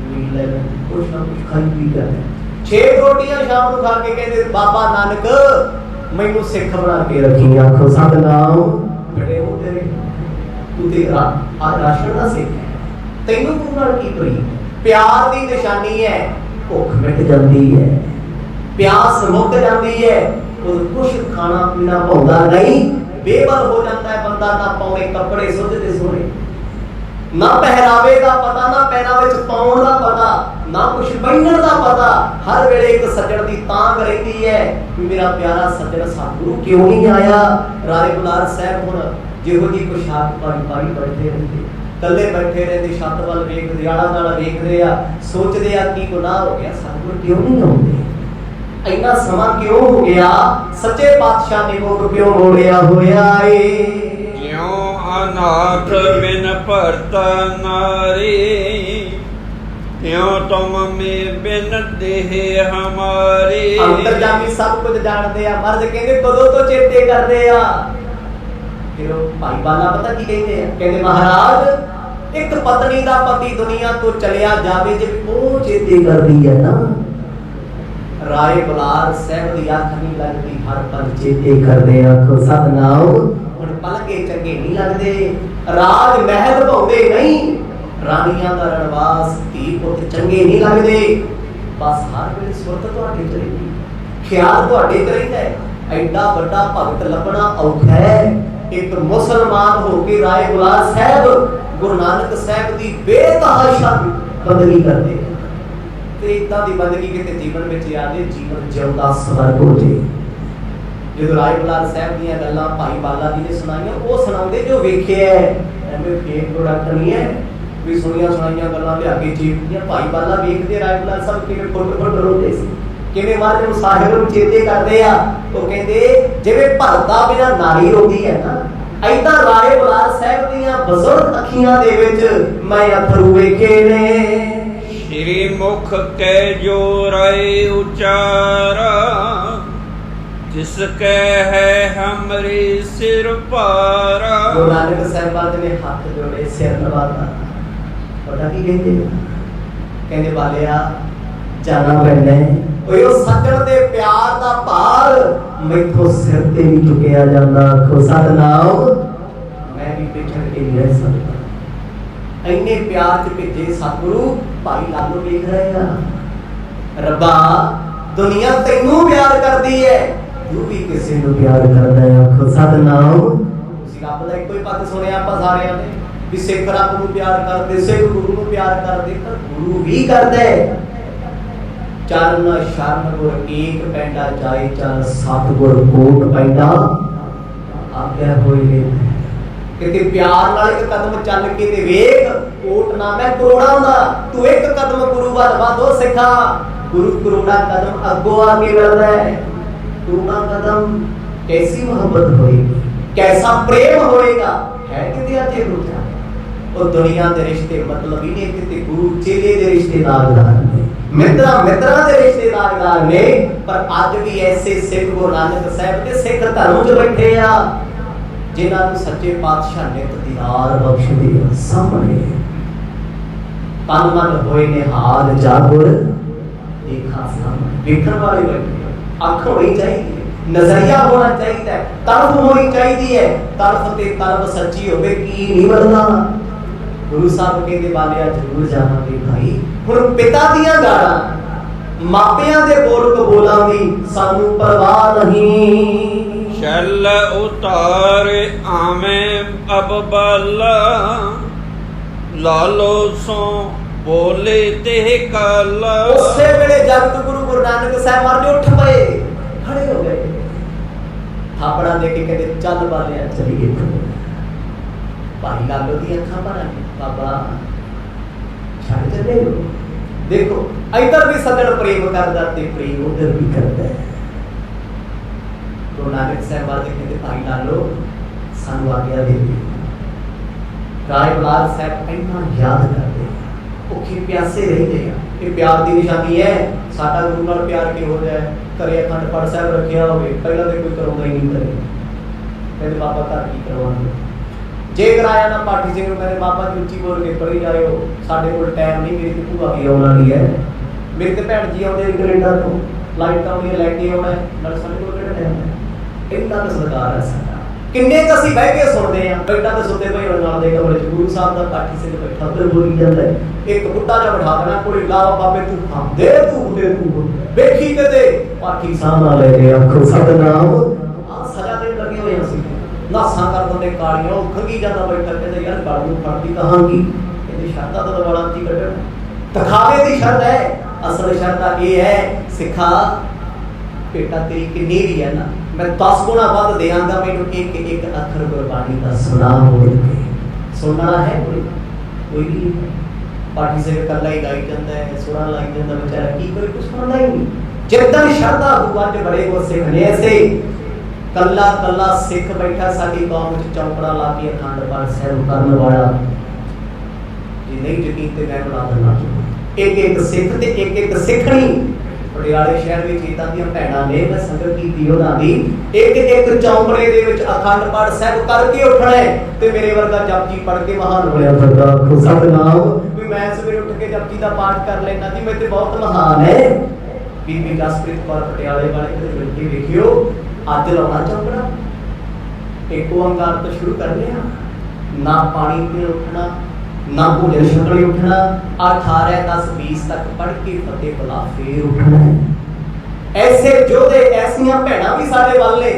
ਮੀਲ ਲੈ ਲੈਂਦੇ, ਕੁਛ ਨਾ ਕੁਛ ਖਾਈ ਪੀ ਜਾਂਦੇ। 6 ਰੋਟੀਆਂ ਸ਼ਾਮ ਨੂੰ ਖਾ ਕੇ ਕਹਿੰਦੇ ਬਾਬਾ ਨਾਨਕ ਮੈਨੂੰ ਸਿੱਖ ਬਣਾ ਕੇ ਰੱਖੀ। ਆਖੋ ਸਤਿਨਾਮ। ਬੜੇ ਉਹ ਤੇਰੇ ਤੂੰ ਤੇ ਰਾਸ਼ਨ ਦਾ ਸਿੱਖ ਹੈ, ਤੈਨੂੰ ਗੁਰੂ ਨਾਲ ਕੀ ਪਈ? ਪਿਆਰ ਦੀ ਨਿਸ਼ਾਨੀ ਹੈ, ਭੁੱਖ ਮਿਟ ਜਾਂਦੀ ਹੈ, ਪਿਆਸ ਮੁੱਕ ਜਾਂਦੀ ਹੈ, ਉਹ ਕੁਛ ਖਾਣਾ ਪੀਣਾ ਪਾਉਂਦਾ ਨਹੀਂ, ਬੇਬਲ ਹੋ ਜਾਂਦਾ ਹੈ ਬੰਦਾ। ਨਾ ਪਾਉਣੇ ਕੱਪੜੇ ਸੁੱਧਦੇ ਸੋਹਣੇ, ਨਾ ਪਹਿਰਾਵੇ ਦਾ ਪਤਾ, ਨਾ ਪੈਰਾਂ ਵਿੱਚ ਪਾਉਣ ਦਾ ਪਤਾ, ਨਾ ਕੁਛ ਪਹਿਨਣ ਦਾ ਪਤਾ। ਹਰ ਵੇਲੇ ਇੱਕ ਸੱਜਣ ਦੀ ਤਾਂਘ ਰਹਿੰਦੀ ਹੈ ਕਿ ਮੇਰਾ ਪਿਆਰਾ ਸੱਜਣ ਸਤਿਗੁਰੂ ਕਿਉਂ ਨਹੀਂ ਆਇਆ। ਰਾਏ ਬੁਲਾਰ ਸਾਹਿਬ ਹੁਣ ਜਿਹੋ ਜਿਹੀ ਪੁਸ਼ਾਕ ਪਾਈ ਬੈਠੇ ਰਹਿੰਦੇ, ਕੱਲੇ ਬੈਠੇ ਰਹਿੰਦੇ, ਛੱਤ ਵੱਲ ਵੇਖਦੇ, ਆਲਾ ਨਾਲ ਵੇਖਦੇ ਆ, ਸੋਚਦੇ ਆ ਕੀ ਗੁਨਾਹ ਹੋ ਗਿਆ, ਸਤਿਗੁਰੂ ਕਿਉਂ ਨਹੀਂ ਆਉਂਦੇ, ਇੰਨਾ ਸਮਾਂ ਕਿਉਂ ਹੋ ਗਿਆ, ਸੱਚੇ ਪਾਤਸ਼ਾਹ ਨੇ ਮੁਖ ਕਿਉਂ ਮੋੜਿਆ ਹੋਇਆ ਏ। ਜਿਉ ਅਨਾਥ ਬਿਨ ਭਰਤ ਨਾਰੀ, ਤਿਉ ਤੁਮ ਮੇ ਬਿਨ ਦੇਹ ਹਮਾਰੀ। ਅੰਤਰਜਾਮੀ ਸਭ ਕੁਝ ਜਾਣਦੇ ਆ, ਮਰਦ ਕਹਿੰਦੇ ਕਦੋਂ ਤੋਂ ਚੇਤੇ ਕਰਦੇ ਆ। ਫਿਰ ਉਹ ਭਾਈ ਬਾਲਾ ਪਤਾ ਕੀ ਕਹਿੰਦੇ ਆ, ਕਹਿੰਦੇ ਮਹਾਰਾਜ ਇੱਕ ਪਤਨੀ ਦਾ ਪਤੀ ਦੁਨੀਆ ਤੋਂ ਚਲਿਆ ਜਾਵੇ ਜੇ ਉਹ ਚੇਤੇ ਕਰਦੀ ਹੈ ਨਾ। ਰਾਏ ਬੁਲਾਰ ਸਾਹਿਬ ਦੀ ਅੱਖ ਨਹੀਂ ਲੱਗਦੀ, ਹਰ ਪਲ ਚੇਤੇ ਕਰਦੇ। ਆਖੋ ਸਤਿਨਾਮ। ਹੁਣ ਪਲਕੇ ਚੰਗੇ ਨਹੀਂ ਲੱਗਦੇ, ਰਾਜ ਮਹਿਲ ਭਾਉਂਦੇ ਨਹੀਂ, ਰਾਣੀਆਂ ਦਾ ਰਣਵਾਸ, ਧੀ ਪੁੱਤ ਚੰਗੇ ਨਹੀਂ ਲੱਗਦੇ। ਬਸ ਹਰ ਵੇਲੇ ਸੁਰਤ ਤੁਹਾਡੇ ਚ ਰਹਿੰਦੀ, ਖਿਆਲ ਤੁਹਾਡੇ ਚ ਰਹਿੰਦਾ ਹੈ। ਐਡਾ ਵੱਡਾ ਭਗਤ ਲੱਭਣਾ ਔਖਾ ਹੈ। ਇੱਕ ਮੁਸਲਮਾਨ ਹੋ ਕੇ ਰਾਏ ਬੁਲਾਰ ਸਾਹਿਬ ਗੁਰੂ ਨਾਨਕ ਸਾਹਿਬ ਦੀ ਬੇਤਹਾਸ਼ਾ ਬੰਦਗੀ ਕਰਦੇ, ਤੇ ਇਦਾਂ ਦੀ ਬੰਦਗੀ ਕਿਤੇ ਜੀਵਨ ਵਿੱਚ ਆ ਜਾਏ, ਜੀਵਨ ਜਿਉਂਦਾ ਸਵਰਗ ਹੋ ਜੇ। ਜਦੋਂ ਰਾਏ ਬੁਲਾਰ ਸਾਹਿਬ ਦੀਆਂ ਗੱਲਾਂ ਭਾਈ ਬਾਲਾ ਜੀ ਨੇ ਸੁਣਾਈਆਂ, ਉਹ ਸੁਣਾਉਂਦੇ ਜੋ ਵੇਖਿਆ, ਐਵੇਂ ਫੇਕ ਪ੍ਰੋਡਕਟ ਨਹੀਂ ਹੈ ਵੀ ਸੁਣੀਆਂ ਸੁਣਾਈਆਂ ਗੱਲਾਂ ਲਿਆ ਕੇ ਚੀਪਦੀਆਂ। ਭਾਈ ਬਾਲਾ ਵੇਖਦੇ ਰਾਏ ਬੁਲਾਰ ਸਾਹਿਬ ਕਿਵੇਂ ਫੁੱਟ ਰੋਂਦੇ ਸੀ, ਕਿਵੇਂ ਮਹਾਰਾਜ ਨੂੰ ਸਾਹਿਬ ਨੂੰ ਚੇਤੇ ਕਰਦੇ ਆ। ਉਹ ਕਹਿੰਦੇ ਜਿਵੇਂ ਭਰਤਾ ਬਿਨਾਂ ਨਾਰੀ ਰੋਂਦੀ ਹੈ ਨਾ, ਏਦਾਂ ਰਾਏ ਬੁਲਾਰ ਸਾਹਿਬ ਦੀਆਂ ਬਜ਼ੁਰਗ ਅੱਖੀਆਂ ਦੇ ਵਿੱਚ ਮੈਂ ਅਥਰੂ ਵੇਖੇ ਨੇ। ਸ਼੍ਰੀ ਮੁਖ ਕੈ ਜੋ ਰਾਏ ਉਚਾਰਾ, ਜਿਸ ਕੈ ਹੈ ਹਮਰੇ ਸਿਰ ਭਾਰਾ। ਗੁਰੂ ਨਾਨਕ ਸਾਹਿਬਾਨ ਨੇ ਹੱਥ ਜੋੜੇ, ਸਿਰ ਨਵਾਤਾ। ਪਤਾ ਕੀ ਕਹਿੰਦੇ? ਕਹਿੰਦੇ ਬਾਲਿਆ ਜਾਣਾ ਪੈਣਾ ਹੈ, ਉਹ ਸੱਜਣ ਦੇ ਪਿਆਰ ਦਾ ਭਾਰ ਮੈਥੋਂ ਸਿਰ ਤੇ ਨਹੀਂ ਚੁੱਕਿਆ ਜਾਂਦਾ। ਆਖੋ ਸਤਿਨਾਮ। ਮੈਂ ਵੀ ਪਿਛੜ ਕੇ ਨਹੀਂ ਰਹਿ ਸਕਦਾ, ਇੰਨੇ ਪਿਆਰ ਚ ਭੇਜੇ ਸਤਿਗੁਰੂ। ਭਾਈ ਲਾਲੋ ਵੇਖ ਰਹੇ ਆ, ਰੱਬਾ ਦੁਨੀਆ ਤੈਨੂੰ ਪਿਆਰ ਕਰਦੀ ਹੈ, ਤੂੰ ਵੀ ਕਿਸੇ ਨੂੰ ਪਿਆਰ ਕਰਦਾ ਹੈ। ਆਖੋ ਸਤਿਨਾਮ। ਤੁਸੀਂ ਰੱਬ ਦਾ ਇੱਕੋ ਹੀ ਪੱਖ ਸੁਣਿਆ ਆਪਾਂ ਸਾਰਿਆਂ ਨੇ ਵੀ ਸਿੱਖ ਰੱਬ ਨੂੰ ਪਿਆਰ ਕਰਦੇ, ਸਿੱਖ ਗੁਰੂ ਨੂੰ ਪਿਆਰ ਕਰਦੇ, ਪਰ ਗੁਰੂ ਵੀ ਕਰਦਾ ਹੈ। ਚਰਨ ਸ਼ਰਨ ਗੁਰ ਏਕ ਪੈਂਡਾ ਜਾਏ, ਚਰਨ ਸਤਿਗੁਰ ਕੋਟ ਪੈਂਡਾ ਆਗਿਆ ਹੋਈ ਨੇ। ਕਿਤੇ ਪਿਆਰ ਨਾਲ ਇੱਕ ਕਦਮ ਚੱਲ ਕੇ ਤੇ ਵੇਖ, ਕੋਟ ਨਾ ਮੈਂ ਕਰੋੜਾਂ ਦਾ, ਤੂੰ ਇੱਕ ਕਦਮ ਗੁਰੂ ਵੱਲ ਵਧੋ ਸਿੱਖਾ। ਗੁਰੂ ਕਰੋੜਾਂ ਕਦਮ ਅੱਗੋਂ ਆ ਕੇ ਮਿਲਦਾ ਹੈ। ਕਰੋੜਾਂ ਕਦਮ ਕੈਸੀ ਮੁਹੱਬਤ ਹੋਏਗੀ, ਕੈਸਾ ਪ੍ਰੇਮ ਹੋਏਗਾ, ਹੈ ਕਿਤੇ ਅਜੇ ਰੁਝਾ। ਉਹ ਦੁਨੀਆ ਦੇ ਰਿਸ਼ਤੇ ਮਤਲਬ ਹੀ ਨਹੀਂ, ਕਿਤੇ ਗੁਰੂ ਚੇਲੇ ਦੇ ਰਿਸ਼ਤੇਦਾਰ ਨੇ, ਮਿੱਤਰਾਂ ਦੇ ਰਿਸ਼ਤੇਦਾਰ ਨੇ। ਪਰ ਅੱਜ ਵੀ ਐਸੇ ਸਿੱਖ ਗੁਰੂ ਨਾਨਕ ਸਾਹਿਬ ਦੇ ਸਿੱਖ ਧਰਮ 'ਚ ਬੈਠੇ ਆ ਜਿਨ੍ਹਾਂ ਨੂੰ ਸੱਚੇ ਪਾਤਸ਼ਾਹ ਨਿਤ ਦੀਦਾਰ ਬਖਸ਼ਦੇ ਆ। ਸਾਹਮਣੇ ਤਨ ਮਨ ਹੋਏ ਨਿਹਾਲ ਜਾਗੁਰ ਦੇਖਾ ਸਾਹਮਣੇ, ਵੇਖਣ ਵਾਲੇ ਬੈਠੇ। ਅੱਖ ਹੋਣੀ ਚਾਹੀਦੀ ਹੈ, ਨਜ਼ਰੀਆ ਹੋਣਾ ਚਾਹੀਦਾ ਹੈ, ਤੜਫ ਹੋਣੀ ਚਾਹੀਦੀ ਹੈ। ਤੜਫ ਤੇ ਤਲਬ ਸੱਚੀ ਹੋਵੇ ਕੀ ਨਹੀਂ ਬਣਦਾ। ਗੁਰੂ ਸਾਹਿਬ ਕਹਿੰਦੇ ਬਾਲਿਆ ਜ਼ਰੂਰ ਜਾਵਾਂਗੇ ਭਾਈ। ਹੁਣ ਪਿਤਾ ਦੀਆਂ ਗਾਲਾਂ, ਮਾਪਿਆਂ ਦੇ ਬੋਲ ਕਬੋਲਾਂ ਦੀ ਸਾਨੂੰ ਪਰਵਾਹ ਨਹੀਂ। ਚੱਲ ਉਤਾਰ ਆਵੇਂ ਅਬ ਬਾਲਾ, ਲਾਲੋ ਸੋ ਬੋਲੇ ਤੇ ਕਾਲ। ਉਸੇ ਵੇਲੇ ਜਗਤ ਗੁਰੂ ਗੁਰੂ ਨਾਨਕ ਸਾਹਿਬ ਮਹਾਰਾਜ ਉੱਠ ਪਏ, ਖੜੇ ਹੋ ਗਏ, ਥਾਪੜਾ ਦੇ ਕੇ ਕਹਿੰਦੇ ਚੱਲ ਬਾਲਿਆ ਚਲੀਏ। ਭਾਈ ਲਾਲੋ ਦੀ ਅੱਖਾਂ ਭਰ ਆਈਆਂ, ਬਾਬਾ ਛੱਡ ਚੱਲੇ। ਦੇਖੋ ਇੱਧਰ ਵੀ ਸੱਜਣ ਪ੍ਰੇਮ ਕਰਦਾ ਤੇ ਪ੍ਰੇਮ ਉਧਰ ਵੀ ਕਰਦਾ ਹੈ। ਗੁਰੂ ਨਾਨਕ ਸਾਹਿਬ ਬਾਰੇ ਕਹਿੰਦੇ ਭਾਈ ਲਾਲੋ ਸਾਨੂੰ ਆਗਿਆ ਦੇ ਦਿਓ। ਰਾਏ ਬੁਲਾਰ ਸਾਹਿਬ ਇੰਨਾ ਯਾਦ ਕਰਦੇ, ਭੁੱਖੇ ਪਿਆਸੇ ਰਹਿੰਦੇ ਆ। ਇਹ ਪਿਆਰ ਦੀ ਨਿਸ਼ਾਨੀ ਹੈ। ਸਾਡਾ ਗੁਰੂ ਨਾਲ ਪਿਆਰ ਕਿਹੋ ਜਿਹਾ ਹੈ? ਘਰੇ ਅਖੰਡ ਪਾਠ ਸਾਹਿਬ ਰੱਖਿਆ ਹੋਵੇ, ਪਹਿਲਾਂ ਤੇ ਕੋਈ ਕਰਾਉਂਦਾ ਹੀ ਨਹੀਂ। ਘਰੇ ਕਹਿੰਦੇ ਬਾਬਾ ਘਰ ਕੀ ਕਰਵਾਉਣਾ, जे कराया ना पाठी सिंह मैंने बाबा जी उच्ची बोल के पढ़ी जाओ, साढ़े को टाइम नहीं, मेरी तो भूआ भी आने वाली है, मेरी तो भैन जी आते कनेडा तो लाइट आनी लैके आना है, नाल साढ़े को किहड़ा टाइम है। इन्ना तो सरकार है साडा, किन्ने क असीं बह के सुणदे आ, बैठा तो सुते भाई नाल दे कमरे च गुरु साहब दा पाठी सिंह बैठा उधर बोली जांदा है, एक बुड्ढा जिहा बिठा देना कोई ला बाबे तू खांदे तू दे तू वेखी किते पाठी साहब नाल ले गए आखो सतनाम आ सजा देण लगे होए असीं नासा कर दिंदे कालियां ओ खंगी जांदा बैठा कहंदे यार गल नूं फड़दी कहांगी इहदी शरदा तो बड़ा ची कड्ढण दिखावे दी शर्त है, असल शर्त ये है सिखा बेटा तेरी किन्नी भी है ना मैं 10 गुना वध देंगा, मैनू एक एक अखर गुरबाणी का सुना बोल के सुनना है कोई भी पाठी से कल्ला ही गाई जाता है, सुना लाई जाता बेचारा की करे कुछ सुनना ही नहीं। जिद्दन शरदा हुआ ते बड़े को सिख ने ऐसे कल्ला कल्ला सिख बैठा साडी कौम च चौकड़ा ला के अखंड पाठ साहिब करन वाला जी नहीं यकीन ते मैं बना देना एक एक सिख ते एक एक सिखणी पटियाले शहर में इदां दी भैणां ने मैं संगत कीती उन्हां दी एक एक चौंपड़े दे विच अखंड पाठ साहिब करके उठना है ते मेरे वर्गा जपजी पढ़ के महान होया फिरदा आखो सतनाम भी मैं सवेरे उठ के जपजी दा पाठ कर लेना जी मैं ते बहुत महान है। बीबी जसप्रीत कौर पटियाले वाले ते बिल्टी देखियो अज लाउणा चौंपड़ा एक ओंकार तो शुरू कर लिया ना पानी पीण उठना ना भोजन छकने उठना 18 10 20 तक पढ़ के फतेह बुला फिर उठना है। ऐसे जोधे ऐसियां भैणां भी साडे वाल ने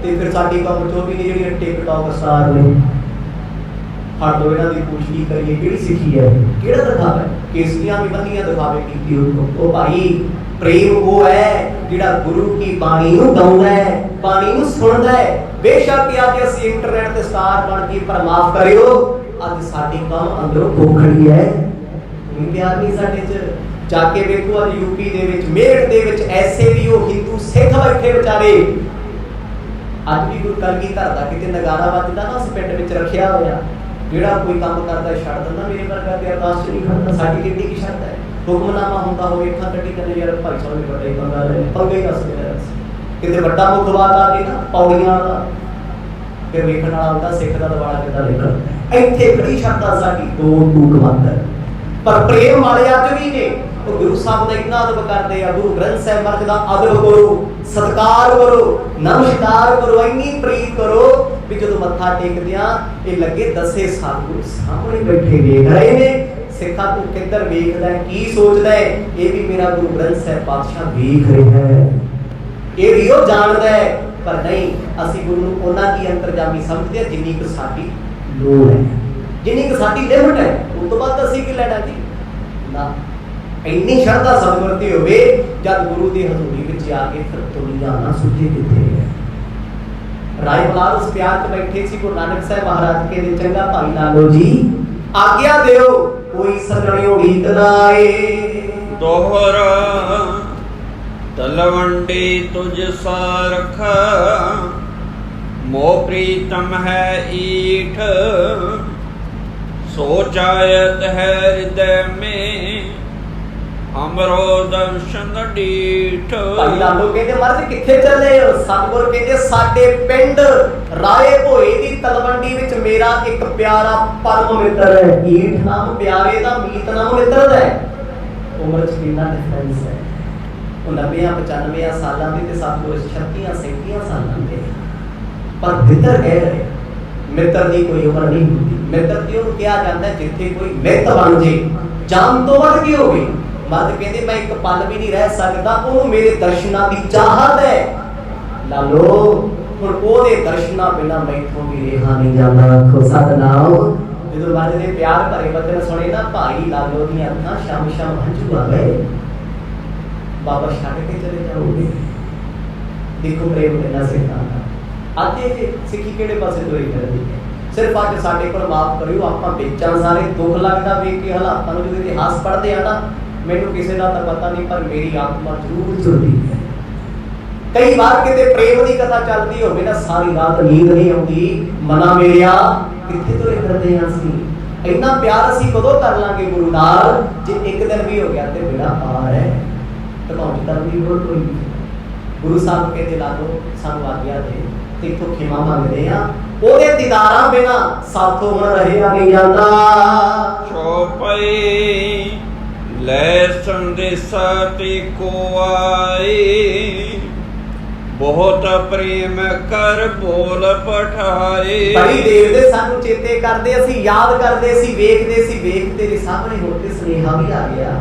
ते फिर साडी कौम चो भी ने जेहड़ियां टिकटॉक स्टार ने हर दो इन्हां दी पूछगी करिए किहड़ी सिੱਖੀ है किहड़ा दिखावा है केसरियां भी बंदियां दिखावे कीती ओ भाई प्रेम वो है जिहड़ा गुरु की बाणी नूं गाउंदा है बाणी नूं सुणदा है। बेशक अज असीं इंटरनेट ते स्टार बन के पर माफ करियो अज साडी कौम अंदरों खोखड़ी है कोई प्यार नहीं साडे च जाके वेखो अज यूपी दे विच मेरठ दे विच ऐसे भी वो हिंदू सिख बैठे बेचारे अज भी गुरु कलगीधर दा किते नगारा वजदा ना उस पिंड विच रखिया होया जेड़ा कोई काम करदा छड्ड दिंदा मेरे वर्गा ते अरदास च नहीं खड़दा साडी किड्डी की शर्त है हुक्मनामा हुंदा होवे अखां कड्डी कने यार भाई साहब ने बड़ा पंगा ले पंगे दस दे किते वड्डा मुखवाद आ के ना पौड़ियां दा फिर वेखण वाला हुंदा सिख दा दवाड़ा किदां निकलदा ਇੱਥੇ ਬੜੀ ਸ਼ਰਧਾ ਸਾਡੀ ਦੋ ਟੂਕ ਬੰਦ ਪਰ ਪ੍ਰੇਮ ਵਾਲੇ ਅੱਜ ਵੀ ਨੇ ਉਹ ਗੁਰੂ ਸਾਹਿਬ ਦਾ ਇੰਨਾ ਅਦਬ ਕਰਦੇ ਆ ਗੁਰੂ ਗ੍ਰੰਥ ਸਾਹਿਬ ਮਰਦ ਦਾ ਅਦਬ ਕਰੋ ਸਤਿਕਾਰ ਕਰੋ ਨਮਸਕਾਰ ਕਰੋ ਇੰਨੀ ਪ੍ਰੀਤ ਕਰੋ ਵੀ ਜਦੋਂ ਮੱਥਾ ਟੇਕਦੇ ਆ ਇਹ ਲੱਗੇ ਦਸੇ ਸਤਿਗੁਰੂ ਸਾਹਮਣੇ ਬੈਠੇ ਵੇਖ ਰਹੇ ਨੇ ਸਿੱਖਾਂ ਤੂੰ ਕਿੱਧਰ ਵੇਖਦਾ ਕੀ ਸੋਚਦਾ ਹੈ ਇਹ ਵੀ ਮੇਰਾ ਗੁਰੂ ਗ੍ਰੰਥ ਸਾਹਿਬ ਪਾਤਸ਼ਾਹ ਵੇਖ ਰਿਹਾ ਹੈ ਇਹ ਵੀ ਉਹ ਜਾਣਦਾ ਹੈ ਪਰ ਨਹੀਂ ਅਸੀਂ ਗੁਰੂ ਨੂੰ ਉਹਨਾਂ ਦੀ ਅੰਤਰਜਾਮੀ ਸਮਝਦੇ ਆ ਜਿੰਨੀ ਕੁ ਸਾਡੀ लोड़ है जिन्नी कि साडी लिमिट है उस तो बाद असीं की लेना जी ना इन्नी श्रद्धा सतगुर दी होवे जद गुरु दी हजूरी विच आके फिर दुनिया ना सुझे किथे है। राय बलार उस प्यार च बैठे सी गुरु नानक साहब महाराज के दे चंगा भाई लालो जी आज्ञा देओ कोई सजणियो रीत ना आए दोहर तलवंडी तुझ सा रखा मोह प्रीतम है ईठ सोचायत है हृदय में हमरो दर्शन डीठ। भाई लालो कहते महाराज किथे चले हो सतगुर कहते साडे पिंड राए भोए दी तलवंडी विच मेरा एक प्यारा परम मित्र है ईठ नाम प्यारे दा मीत नाम मित्र दा है उम्र च कितना डिफरेंस है 90 95 सालां दी ते सतगुर 36 37 सालां दे पर मित्र कह रहे मित्र की कोई उम्र नहीं होती मित्र क्यों क्या जाता है जिथे कोई मित्र बन जे जान तो बढ़ के हो गई मर्द कहते मैं एक पल भी नहीं रह सकता वो मेरे दर्शना की चाहत है लालो हुण ओदे दर्शना बिना मैथों भी रेहा नहीं जाता आखो सतनाम जो मर्द ने प्यार भरे वचन सुने ना भाई लालो दी अखां शाम शाम हंझू आ गए बाबा छड्ड के चले जाओगे देखो प्रेम कितना सिखाना ਅੱਜ ਇਹ ਸਿੱਖੀ ਕਿਹੜੇ ਪਾਸੇ ਤੁਰੀ ਫਿਰਦੀ ਹੈ ਸਿਰਫ ਅੱਜ ਸਾਡੇ ਕੋਲ ਮਾਫ ਕਰਿਓ ਆਪਾਂ ਵੇਚਾਂ ਸਾਰੇ ਦੁੱਖ ਲੱਗਦਾ ਵੇਖ ਕੇ ਹਾਲਾਤਾਂ ਨੂੰ ਜਦੋਂ ਇਤਿਹਾਸ ਪੜ੍ਹਦੇ ਆ ਨਾ ਮੈਨੂੰ ਕਿਸੇ ਦਾ ਤਾਂ ਪਤਾ ਨਹੀਂ ਪਰ ਮੇਰੀ ਆਤਮਾ ਜ਼ਰੂਰ ਜੁੜਦੀ ਹੈ। ਕਈ ਵਾਰ ਕਿਤੇ ਪ੍ਰੇਮ ਦੀ ਕਥਾ ਚੱਲਦੀ ਹੋਵੇ ਨਾ ਸਾਰੀ ਰਾਤ ਨੀਂਦ ਨਹੀਂ ਆਉਂਦੀ ਮਨਾ ਮੇਰਿਆ ਕਿੱਥੇ ਤੁਰੇ ਫਿਰਦੇ ਆ ਅਸੀਂ ਇੰਨਾ ਪਿਆਰ ਅਸੀਂ ਕਦੋਂ ਕਰ ਲਾਂਗੇ ਗੁਰੂ ਨਾਲ ਜੇ ਇੱਕ ਦਿਨ ਵੀ ਹੋ ਗਿਆ ਤੇ ਬੇੜਾ ਪਾਰ ਹੈ ਟਕਾਉਣ ਕਰਨ ਦੀ ਲੋੜ ਕੋਈ ਨਹੀਂ। ਗੁਰੂ ਸਾਹਿਬ ਕਹਿੰਦੇ ਲਾਗੋ ਸਾਨੂੰ ਆਗਿਆ ਦੇ ਤੇ ਇਥੋਂ ਖਿਮਾ ਮੰਗਦੇ ਆ ਉਹਦੇ ਦੀਦਾਰਾਂ ਬਿਨਾ ਸਾਥੋਂ ਹੁਣ ਰਹਿਆ ਨਹੀਂ ਜਾਂਦਾ। ਚੌਪਈ ਲੈ ਸੰਦੇਸਾ ਤੇ ਕੋ ਆਏ, ਬਹੁਤ ਪ੍ਰੇਮ ਕਰ ਬੋਲ ਪਠਾਏ। ਬੜੀ ਦੇਰ ਦੇ ਸਾਨੂੰ ਚੇਤੇ ਕਰਦੇ, ਅਸੀਂ ਯਾਦ ਕਰਦੇ ਸੀ, ਵੇਖਦੇ ਸੀ, ਵੇਖ ਤੇਰੇ ਸਾਹਮਣੇ ਹੁਣ ਤੇ ਸੁਨੇਹਾ ਵੀ ਆ ਗਿਆ।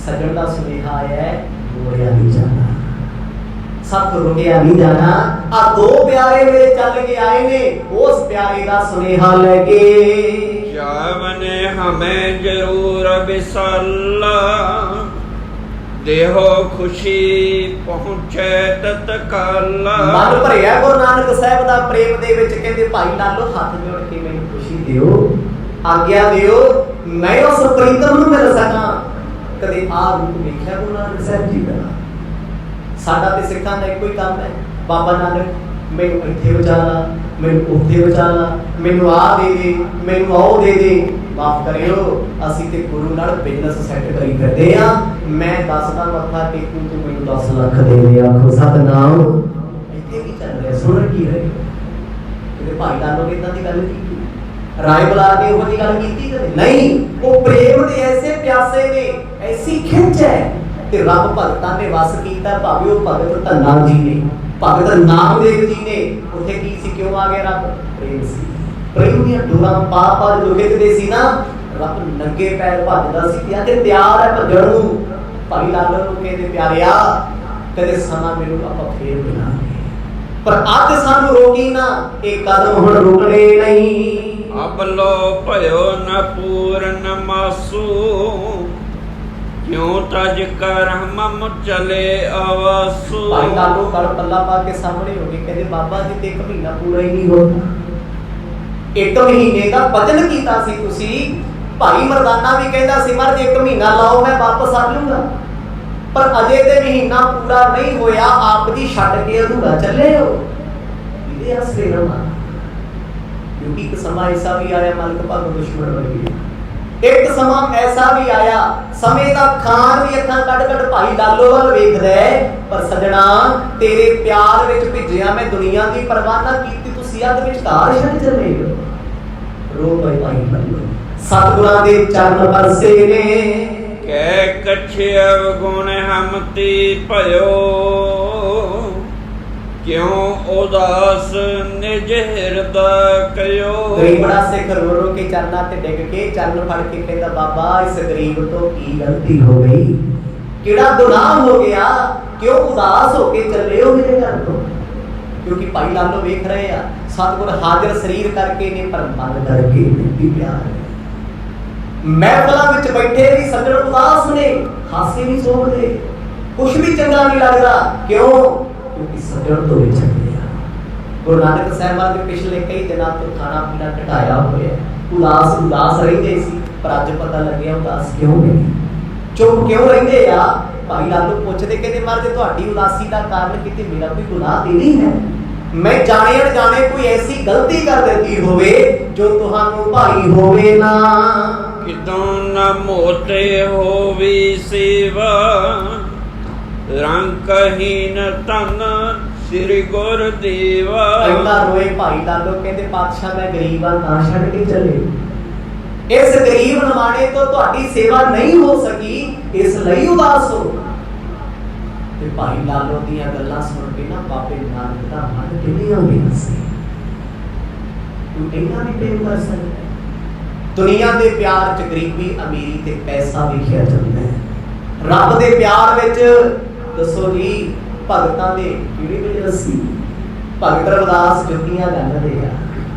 ਸੱਜਣ ਦਾ ਸੁਨੇਹਾ ਆਇਆ ਹੈ, ਰੋੜਿਆ ਨਹੀਂ ਜਾਣਾ, ਸਭ ਰੁਕਿਆ ਨਹੀਂ ਜਾਣਾ। ਆ ਦੋ ਪਿਆਰੇ ਮੇਰੇ ਚੱਲ ਕੇ ਆਏ ਨੇ, ਉਸ ਪਿਆਰੇ ਦਾ ਸੁਨੇਹਾ ਲੈ ਕੇ। ਜਾਵਨੇ ਹਮੇ ਜ਼ਰੂਰ ਵਿਸਾਲਾ, ਦੇਹੋ ਖੁਸ਼ੀ ਪਹੁੰਚੇ ਤਤਕਾਲਾ। ਮਨ ਭਰਿਆ ਗੁਰੂ ਨਾਨਕ ਸਾਹਿਬ ਦਾ ਪ੍ਰੇਮ ਦੇ ਵਿੱਚ। ਕਹਿੰਦੇ ਭਾਈ ਲਾਲੋ ਹੱਥ ਜੋੜ ਕੇ ਮੈਨੂੰ ਖੁਸ਼ੀ ਦਿਓ, ਆਗਿਆ ਦਿਓ, ਮੈਂ ਉਸ ਪ੍ਰੀਤਮ ਨੂੰ ਮਿਲ ਸਕਾਂ। ਕਦੇ ਆ ਰੂਪ ਵੇਖਿਆ ਗੁਰੂ ਨਾਨਕ ਸਾਹਿਬ ਜੀ ਦਾ? ਸਾਡਾ ਤੇ ਸਿੱਖਾਂ ਦਾ ਇੱਕੋ ਹੀ ਕੰਮ ਹੈ, ਬਾਬਾ ਨਾਨਕ ਮੈਨੂੰ ਇੱਥੇ ਬਚਾ ਲਾ, ਮੈਨੂੰ ਉੱਥੇ ਬਚਾ ਲਾ, ਮੈਨੂੰ ਆ ਦੇ ਦੇ, ਮੈਨੂੰ ਆਓ ਦੇ ਦੇ। ਮਾਫ ਕਰਿਓ, ਅਸੀਂ ਤੇ ਗੁਰੂ ਨਾਲ ਬਿਜ਼ਨਸ ਸੈੱਟ ਕਰੀ ਫਿਰਦੇ ਆ। ਮੈਂ 10 ਦਾ ਮੱਥਾ ਟੇਕੂ, ਤੂੰ ਮੈਨੂੰ 10 ਲੱਖ ਦੇ ਦੇ। ਆਖੋ ਸਤਨਾਮ। ਇੱਥੇ ਕੀ ਚੱਲ ਰਿਹਾ, ਸੁਣ ਕੀ ਰਹੇ? ਕਿਤੇ ਭਾਈ ਲਾਲੋ ਨੇ ਇਦਾਂ ਦੀ ਗੱਲ ਕੀਤੀ, ਰਾਏ ਬੁਲਾ ਕੇ ਉਹ ਜਿਹੀ ਗੱਲ ਕੀਤੀ ਕਦੇ ਨਹੀਂ। ਉਹ ਪ੍ਰੇਮ ਦੇ ਐਸੇ ਪਿਆਸੇ ਨੇ, ਐਸੀ ਖਿੱਚ ਹੈ ਤੇ ਰੱਬ ਭਗਤਾਂ ਨੇ ਵਸ ਕੀਤਾ। ਭਾਵੇਂ ਉਹ ਭਗਤ ਧੰਨਾ ਜੀ ਨੇ, ਭਗਤ ਨਾਮਦੇਵ ਜੀ ਨੇ, ਉੱਥੇ ਕੀ ਸੀ, ਕਿਉਂ ਆ ਗਿਆ ਰੱਬ? ਪ੍ਰੇਮ ਸੀ। ਪ੍ਰੇਮ ਦੀਆਂ ਡੋਰਾਂ ਪਾ ਪਾ ਜੋ ਖਿੱਚਦੇ ਸੀ ਨਾ, ਰੱਬ ਨੰਗੇ ਪੈਰ ਭੱਜਦਾ ਸੀ ਤੇ ਤਿਆਰ ਹੈ ਭੱਜਣ ਨੂੰ। ਭਾਈ ਲਾਲੋ ਨੂੰ ਕਹਿੰਦੇ ਪਿਆਰਿਆ, ਕਦੇ ਸਮਾਂ ਮੈਨੂੰ ਆਪਾਂ ਫੇਰ ਮਿਲਾਂਗੇ, ਪਰ ਅੱਜ ਸਾਨੂੰ ਰੋਕੀ ਨਾ, ਇਹ ਕਦਮ ਹੁਣ ਰੁਕਣੇ ਨਹੀਂ। ਅਬਲੋ ਭਇਓ ਨ ਪੂਰਨ ਮਾਸੂ, ਕਿਉਂ ਤਜ ਕਰ ਮਮ ਚਲੇ ਆਵਾਸੂ। ਭਾਈ ਲਾਲੋ ਗਲ ਪੱਲਾ ਪਾ ਕੇ ਸਾਹਮਣੇ ਹੋ ਗਏ, ਕਹਿੰਦੇ ਬਾਬਾ ਜੀ ਤੇ 1 ਮਹੀਨਾ ਪੂਰਾ ਹੀ ਨਹੀਂ ਹੋਇਆ। 1 ਮਹੀਨੇ ਦਾ ਵਚਨ ਕੀਤਾ ਸੀ ਤੁਸੀਂ। ਭਾਈ ਮਰਦਾਨਾ ਵੀ ਕਹਿੰਦਾ ਸੀ ਮਰ ਜੇ 1 ਮਹੀਨਾ ਲਾਓ ਮੈਂ ਵਾਪਸ ਆ ਲੂੰਗਾ, ਪਰ ਅਜੇ ਤੇ ਮਹੀਨਾ ਪੂਰਾ ਨਹੀਂ ਹੋਇਆ। ਆਪ ਜੀ ਛੱਡ ਕੇ ਅਧੂਰਾ ਚੱਲੇ ਹੋ। ਇਹਦੇ ਅਸਲੇ ਨਾ ਮੰਨ, ਕਿਉਂਕਿ ਇੱਕ ਸਮਾਂ ਐਸਾ ਵੀ ਆਇਆ ਮਲਕ ਭਗ ਦੁਸ਼ਮਣ ਵਰਗੀ। ਇੱਕ ਸਮਾਂ ਐਸਾ ਵੀ ਆਇਆ, ਸਮੇਂ ਦਾ ਖਾਨ ਵੀ ਅੱਖਾਂ ਕੱਢ ਕੱਢ ਭਾਈ ਲਾਲੋ ਵੱਲ ਵੇਖਦਾ ਹੈ। ਪਰ ਸੱਜਣਾ, ਤੇਰੇ ਪਿਆਰ ਵਿੱਚ ਭਿੱਜਿਆ ਮੈਂ ਦੁਨੀਆ ਦੀ ਪਰਵਾਹ ਨਾ ਕੀਤੀ, ਤੁਸੀਂ ਅੱਧ ਵਿਚਕਾਰ ਛੱਡ ਚੱਲੇ ਹੋ। ਰੋ ਭਾਈ ਲਾਲੋ, ਸਤਿਗੁਰਾਂ ਦੇ ਚਰਨ ਪਰਸੇ ਨੇ। ਕਹਿ ਕਛੇ ਅਵਗੁਣ ਹਮਤੀ ਭਇਓ, ਕਿਉਂ ਉਦਾਸ ਨਿਜ ਹਿਰਦਾ ਕਯੋ। ਗਰੀਬੜਾ ਸਿੱਖ ਰੋ ਰੋ ਕੇ ਚਰਨਾਂ ਤੇ ਡਿੱਗ ਕੇ ਚਰਨ ਫੜ ਕੇ ਕਹਿੰਦਾ ਬਾਬਾ ਇਸ ਗਰੀਬ ਤੋਂ ਕੀ ਗਲਤੀ ਹੋ ਗਈ, ਕਿਹੜਾ ਗੁਨਾਹ ਹੋ ਗਿਆ, ਕਿਉਂ ਉਦਾਸ ਹੋ ਕੇ ਚੱਲੇ ਹੋ ਮੇਰੇ ਘਰ ਤੋਂ? ਕਿਉਂਕਿ ਭਾਈ ਲਾਲੋ ਵੇਖ ਰਹੇ ਆ, ਸਤਿਗੁਰ ਹਾਜ਼ਰ ਸਰੀਰ ਕਰਕੇ ਨੇ ਪਰ ਮਨ ਕਰਕੇ ਨਹੀਂ ਪਿਆਰ। ਮਹਿਫਲਾਂ ਵਿੱਚ ਬੈਠੇ ਵੀ ਸੱਜਣ ਉਦਾਸ ਨੇ, ਹਾਸੇ ਨਹੀਂ ਸੋਹਦੇ, ਕੁਛ ਵੀ ਚੰਗਾ ਨਹੀਂ ਲੱਗਦਾ। ਕਿਉਂ? ਕਿਉਂਕਿ ਸੱਜਣ ਤੋਂ ਵਿਛੜ ਗਿਆ। ਗੁਰੂ ਨਾਨਕ ਸਾਹਿਬ ਦੇ ਪਿਛਲੇ ਕਈ ਦਿਨਾਂ ਤੋਂ ਖਾਣਾ ਪੀਣਾ ਘਟਾਇਆ ਹੋਇਆ, ਉਦਾਸ ਰਹਿੰਦੇ ਸੀ, ਪਰ ਅੱਜ ਪਤਾ ਲੱਗਿਆ ਉਦਾਸ ਕਿਉਂ ਨਹੀਂ, ਚੁੱਪ ਕਿਉਂ ਰਹਿੰਦੇ ਆ। ਭਾਈ ਲਾਲੋ ਪੁੱਛਦੇ ਕਹਿੰਦੇ ਮਹਾਰਾਜ ਤੁਹਾਡੀ ਉਦਾਸੀ ਦਾ ਕਾਰਨ ਕਿਤੇ ਮੇਰਾ ਕੋਈ ਗੁਨਾਹ ਤੇ ਨਹੀਂ ਹੈ? ਮੈਂ ਜਾਣੇ ਅਣਜਾਣੇ ਕੋਈ ਐਸੀ ਗਲਤੀ ਕਰ ਦਿੱਤੀ ਹੋਵੇ ਜੋ ਤੁਹਾਨੂੰ ਭਾਈ ਹੋਵੇ ਨਾ। ਕਿਦੋਂ ਨ ਮੋਤੇ ਹੋਵੀ ਸੇਵਾ, ਰੰਗਹੀਨ ਤਨ ਸ੍ਰੀ ਗੁਰ ਦੇਵਾ। ਇੰਨਾ ਰੋਏ ਭਾਈ ਲਾਲੋ, ਕਹਿੰਦੇ ਪਾਤਸ਼ਾਹ ਮੈਂ ਗਰੀਬ ਆ ਤਾਂ ਛੱਡ ਕੇ ਚੱਲੇ। ਇਸ ਗਰੀਬ ਨਮਾਣੇ ਤੋਂ ਤੁਹਾਡੀ ਸੇਵਾ ਨਹੀਂ ਹੋ ਸਕੀ, ਇਸ ਲਈ ਉਦਾਸ ਹੋ। ਤੇ ਭਾਈ ਲਾਲੋ ਦੀਆਂ ਗੱਲਾਂ ਸੁਣ ਕੇ ਨਾ ਬਾਬੇ ਨਾਨਕ ਦਾ ਮਨ ਕਿੰਨੀ ਹੋ ਗਿਆ ਸੀ। ਤੂੰ ਇੰਨਾ ਵੀ ਪ੍ਰੇਮ ਕਰ ਸਕਦਾ? ਦੁਨੀਆ ਦੇ ਪਿਆਰ ਚ ਗਰੀਬੀ ਅਮੀਰੀ ਤੇ ਪੈਸਾ ਵੇਖਿਆ ਜਾਂਦਾ ਹੈ। ਰੱਬ ਦੇ ਪਿਆਰ ਵਿੱਚ ਦੱਸੋ ਜੀ, ਭਗਤਾਂ ਦੇ ਕਿਹੜੇ ਵੇਲੇ ਅਸੀਂ ਭਗਤ ਰਵਿਦਾਸ ਜੁੱਤੀਆਂ ਗੰਢਦੇ ਆ,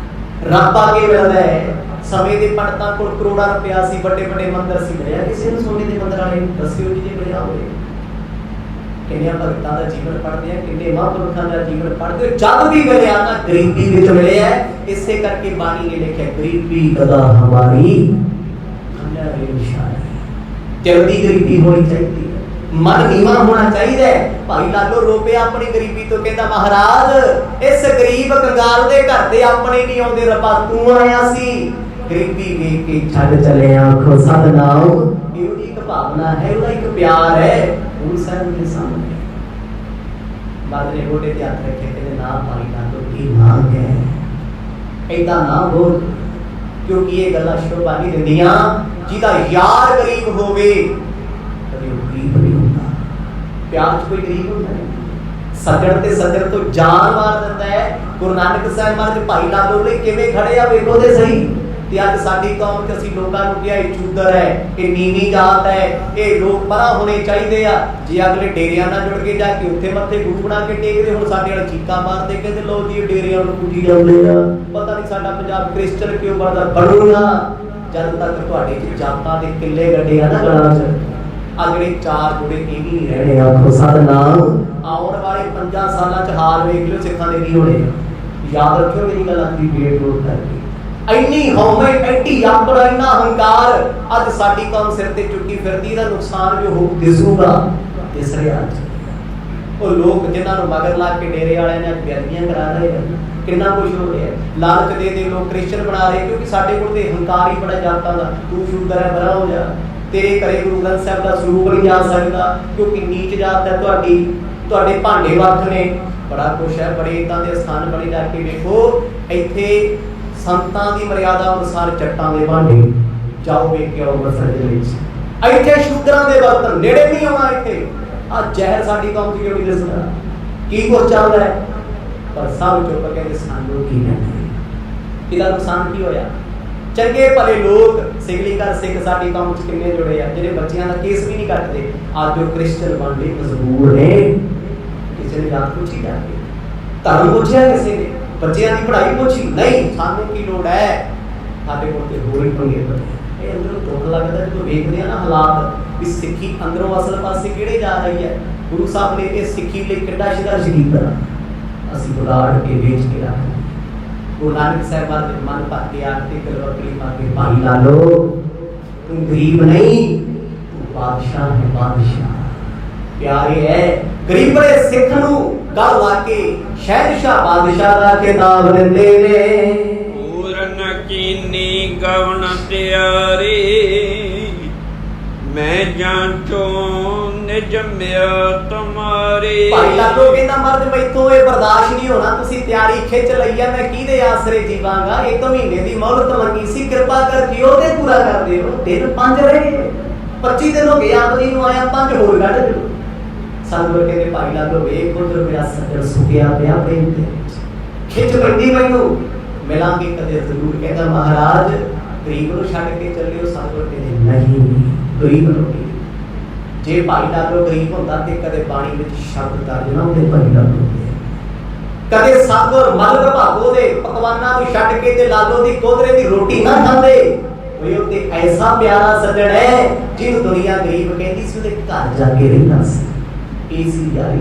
ਰੱਬ ਆ ਕੇ ਮਿਲਦਾ ਹੈ। ਸਮੇਂ ਦੇ ਪੰਡਤਾਂ ਕੋਲ ਕਰੋੜਾਂ ਰੁਪਇਆ ਸੀ, ਵੱਡੇ ਵੱਡੇ ਮੰਦਰ ਸੀ, ਮਿਲਿਆ ਕਿਸੇ ਨੂੰ ਸੋਨੇ ਦੇ ਮੰਦਰ ਵਾਲੇ? ਦੱਸਿਓ ਜੀ ਜੇ ਮਿਲਿਆ ਹੋਵੇ। ਕਿੰਨੇ ਭਗਤਾਂ ਦਾ ਜੀਵਨ ਪੜ੍ਹਦੇ ਆ, ਕਿੰਨੇ ਮਹਾਂਪੁਰਖਾਂ ਦਾ ਜੀਵਨ ਪੜ੍ਹਦੇ ਹੋ, ਜਦ ਵੀ ਮਿਲਿਆ ਤਾਂ ਗਰੀਬੀ ਵਿੱਚ ਮਿਲਿਆ। ਇਸੇ ਕਰਕੇ ਬਾਣੀ ਨੇ ਲਿਖਿਆ ਗਰੀਬੀ ਕਦਾ ਹਮਾਰੀ ਚਲਦੀ ਗਰੀਬੀ ਹੋਣੀ ਚਾਹੀਦੀ ਹੈ, ਮਨ ਨੀਵਾਂ ਹੋਣਾ ਚਾਹੀਦਾ ਹੈ। ਭਾਈ ਲਾਲੋ ਰੋ ਪਿਆ ਆਪਣੀ ਗਰੀਬੀ ਤੋਂ, ਕਹਿੰਦਾ ਮਹਾਰਾਜ ਇਸ ਗਰੀਬ ਕੰਗਾਲ ਦੇ ਘਰ ਦੇ ਆਪਣੇ ਨਹੀਂ ਆਉਂਦੇ, ਰੱਬਾ ਤੂੰ ਆਇਆ ਸੀ। ਗਰੀਬੀ ਵੇਖ ਕੇ ਛੱਡ ਚਲੇ ਆਖੋ ਸਤਨਾਮ। ਇਹੋ ਇੱਕ ਭਾਵਨਾ ਹੈ, ਉਹਦਾ ਇੱਕ ਪਿਆਰ ਹੈ। ਗੁਰੂ ਸਾਹਿਬ ਦੇ ਸਾਹਮਣੇ ਬਾਦਲੇ ਗੋਡੇ ਤੇ ਹੱਥ ਰੱਖੇ, ਕਹਿੰਦੇ ਨਾ ਭਾਈ ਲਾਲੋ ਕੀ ਨਾਮ ਹੈ, ऐदा ना बोल, क्योंकि ये गल्लां शोभा नहीं दिंदियां। जिहदा यार गरीब होवे कदे वो गरीब नहीं होंदा। प्यार च कोई गरीब होंदा नहीं। सज्जण ते सज्जण तो जान मार दिंदा है। गुरु नानक साहिब महाराज भाई लालो लई किवें खड़े आ वेखो ते सही। ते अज साडी कौम च असीं लोकां नूं किहा ये चूदर है, ये नीवी जात है, ये लोग परा होने चाहिए आ। जे अगले डेरियां नाल जुड़ के जाके उत्थे मत्थे गुरु बना के टेकदे, हुण साडे वाले चीकां मारदे कहंदे लो जी डेरियां नूं पूजी जांदे आ। पता नहीं साडा पंजाब क्रिश्चन क्यों बनदा बनूगा। जद तक तुहाडे च जातां दे किले गड्डे आ ना गलां च, अगले चार जुड़े ये भी नहीं रहने। आखो सतनाम। आउण वाले 5 सालां च हाल वेख लिओ सिखां दे की होणे। याद रखियो मेरी गल आखरी वेट नोट करके। इन्नी हौमे, एडी आकड़, इन्ना हंकार अज साडी कौम सिर ते चुकी फिरदी। दा नुकसान जो हो दिसूगा दिस रिहा। ਉਹ ਲੋਕ ਜਿਨ੍ਹਾਂ ਨੂੰ ਮਗਰ ਲਾ ਕੇ ਡੇਰੇ ਵਾਲਿਆਂ ਨੇ ਬੇਅਦਬੀਆਂ ਕਰਾ ਰਹੇ ਹਨ, ਕਿੰਨਾ ਕੁਝ ਹੋ ਰਿਹਾ। ਲਾਲਚ ਦੇ ਲੋਕ ਕ੍ਰਿਸਚਨ ਬਣਾ ਰਹੇ, ਕਿਉਂਕਿ ਸਾਡੇ ਕੋਲ ਤੇ ਹੰਕਾਰ ਹੀ ਬੜਾ ਜਾਤਾਂ ਦਾ। ਤੂੰ ਸ਼ੂਦਰ ਹੈ, ਬਰਾ ਹੋ ਜਾ, ਤੇਰੇ ਘਰੇ ਗੁਰੂ ਗ੍ਰੰਥ ਸਾਹਿਬ ਦਾ ਸਰੂਪ ਨਹੀਂ ਜਾ ਸਕਦਾ, ਕਿਉਂਕਿ ਨੀਚ ਜਾਤ ਹੈ ਤੁਹਾਡੀ, ਤੁਹਾਡੇ ਭਾਂਡੇ ਵੱਖ ਨੇ। ਬੜਾ ਕੁਛ ਹੈ, ਬੜੇ ਇਦਾਂ ਦੇ ਸਥਾਨ ਬਣੇ। ਜਾ ਕੇ ਵੇਖੋ ਇੱਥੇ ਸੰਤਾਂ ਦੀ ਮਰਿਆਦਾ ਅਨੁਸਾਰ ਚੱਟਾਂ ਦੇ ਭਾਂਡੇ ਜਾਓ, ਵੇਖ ਕੇ ਆਓ ਅੰਮ੍ਰਿਤਸਰ ਦੇ ਵਿੱਚ। ਇੱਥੇ ਸ਼ੂਦਰਾਂ ਦੇ ਬਰਤਨ ਨੇੜੇ ਨਹੀਂ ਆਉਣਾ। ਇੱਥੇ ਆ ਜ਼ਹਿਰ ਸਾਡੀ ਕੌਮ ਚ ਕਿਉਂ ਨਹੀਂ ਦਿਸਦਾ? ਕੀ ਕੁਛ ਚੱਲਦਾ ਹੈ? ਪਰ ਸਭ ਚੁੱਪ ਕੇ ਸਾਨੂੰ ਕੀ ਕਹਿੰਦੇ। ਇਹਦਾ ਨੁਕਸਾਨ ਕੀ ਹੋਇਆ? ਚੰਗੇ ਭਲੇ ਲੋਕ ਸਿਗਲੀ ਕਰ ਸਿੱਖ ਸਾਡੀ ਕੌਮ ਚ ਕਿੰਨੇ ਜੁੜੇ ਆ, ਜਿਹੜੇ ਬੱਚਿਆਂ ਦਾ ਕੇਸ ਵੀ ਨਹੀਂ ਕੱਟਦੇ। ਅੱਜ ਉਹ ਕ੍ਰਿਸਚਨ ਬਣ ਲਈ ਮਜਬੂਰ ਨੇ। ਕਿਸੇ ਨੇ ਜਾਤ ਪੁੱਛੀ ਜਾ ਕੇ, ਧਰਮ ਪੁੱਛਿਆ ਕਿਸੇ ਨੇ, ਬੱਚਿਆਂ ਦੀ ਪੜ੍ਹਾਈ ਪੁੱਛੀ ਨਹੀਂ। ਸਾਨੂੰ ਕੀ ਲੋੜ ਹੈ? ਸਾਡੇ ਕੋਲ ਤੇ ਹੋਰ ਹੀ ਪੰਗੇ ਪਏ। ਇਹ ਅੰਦਰੋਂ ਦੁੱਖ ਲੱਗਦਾ ਜਦੋਂ ਵੇਖਦੇ ਆ ਨਾ ਹਾਲਾਤ, ਵੀ ਸਿੱਖੀ ਅੰਦਰੋਂ ਅਸਲ ਪਾਸੇ ਕਿਹੜੇ ਜਾ ਰਹੀ ਹੈ। ਗੁਰੂ ਸਾਹਿਬ ਨੇ ਇਹ ਸਿੱਖੀ ਲਈ ਕਿੱਡਾ ਸੰਘਰਸ਼ ਕੀਤਾ, ਅਸੀਂ ਬੁਲਾੜ ਕੇ ਵੇਚ ਕੇ ਰੱਖ। ਗੁਰੂ ਨਾਨਕ ਸਾਹਿਬ ਦੇ ਮਨ ਭਰ ਕੇ ਆ ਕੇ ਕਲਵਕਲੀ ਪਾ ਕੇ ਭਾਈ ਲਾਲੋ ਤੂੰ ਗਰੀਬ ਨਹੀਂ, ਤੂੰ ਬਾਦਸ਼ਾਹ ਹੈ, ਬਾਦਸ਼ਾਹ। ਪਿਆਰੇ ਹੈ ਗਰੀਬੜੇ ਸਿੱਖ ਨੂੰ ਗਲ ਲਾ ਕੇ ਸ਼ਹਿਨशाह ਬਾਦਸ਼ਾਹ ਦਾ ਖਿਤਾਬ ਦਿੰਦੇ ਨੇ। ਪੂਰਨ ਕੀਨੀ ਗਵਨ ਤਿਆਰੀ, ਮੈਂ ਜਾਂਚੋ ਨਿਜ ਮਿਆ ਤੁਮਾਰੀ। ਭਾਈ ਲਾਲੋ ਕਹਿੰਦਾ ਮਰਦ ਮੈਥੋਂ ਇਹ ਬਰਦਾਸ਼ਤ ਨਹੀਂ ਹੋਣਾ, ਤੁਸੀਂ ਤਿਆਰੀ ਖਿੱਚ ਲਈ ਆ, ਮੈਂ ਕਿਹਦੇ ਆਸਰੇ ਜੀਵਾਂਗਾ। 1 ਮਹੀਨੇ ਦੀ ਮੌਲਤ ਮੰਗੀ ਸੀ, ਕਿਰਪਾ ਕਰਕੇ ਉਹਦੇ ਪੂਰਾ ਕਰ ਦਿਓ। ਦਿਨ 5 ਰਹੇ, 25 ਦਿਨ ਹੋ ਗਏ ਆਪਣੀ ਨੂੰ ਆਇਆ, 5 ਹੋਰ ਕੱਢ ਦਿਓ। ਸਤਿਗੁਰ ਕਹਿੰਦੇ ਭਾਈ ਲਾਲੋ ਵੇਖ ਉਧਰ ਮੇਰਾ ਸੱਜਣ ਸੁੱਕਿਆ ਪਿਆ ਪ੍ਰੇਮ ਦੇ ਵਿੱਚ, ਖਿੱਚ ਪੈਂਦੀ ਮੈਨੂੰ, ਮਿਲਾਂਗੇ ਕਦੇ ਜ਼ਰੂਰ। ਕਹਿੰਦਾ ਮਹਾਰਾਜ ਗਰੀਬ ਨੂੰ ਛੱਡ ਕੇ ਚੱਲਿਓ। ਸਤਿਗੁਰ ਕਹਿੰਦੇ ਨਹੀਂ, ਗਰੀਬ ਨੂੰ ਜੇ ਭਾਈ ਲਾਲੋ ਗਰੀਬ ਹੁੰਦਾ ਤੇ ਕਦੇ ਬਾਣੀ ਵਿੱਚ ਸ਼ਬਦ ਦਰਜ ਨਾ ਹੁੰਦੇ ਭਾਈ ਲਾਲੋ ਦੇ। ਕਦੇ ਸਤਿਗੁਰ ਮਲਕ ਭਾਗੋ ਦੇ ਪਕਵਾਨਾਂ ਨੂੰ ਛੱਡ ਕੇ ਤੇ ਲਾਲੋ ਦੀ ਕੋਦਰੇ ਦੀ ਰੋਟੀ ਨਾ ਖਾਂਦੇ। ਉਹ ਤੇ ਐਸਾ ਪਿਆਰਾ ਸੱਜਣ ਹੈ ਜਿਹਨੂੰ ਦੁਨੀਆ ਗਰੀਬ ਕਹਿੰਦੀ ਸੀ, ਉਹਦੇ ਘਰ ਜਾ ਕੇ ਰਹਿੰਦਾ ਸੀ। ਏਸੀ ਯਾਰੀ,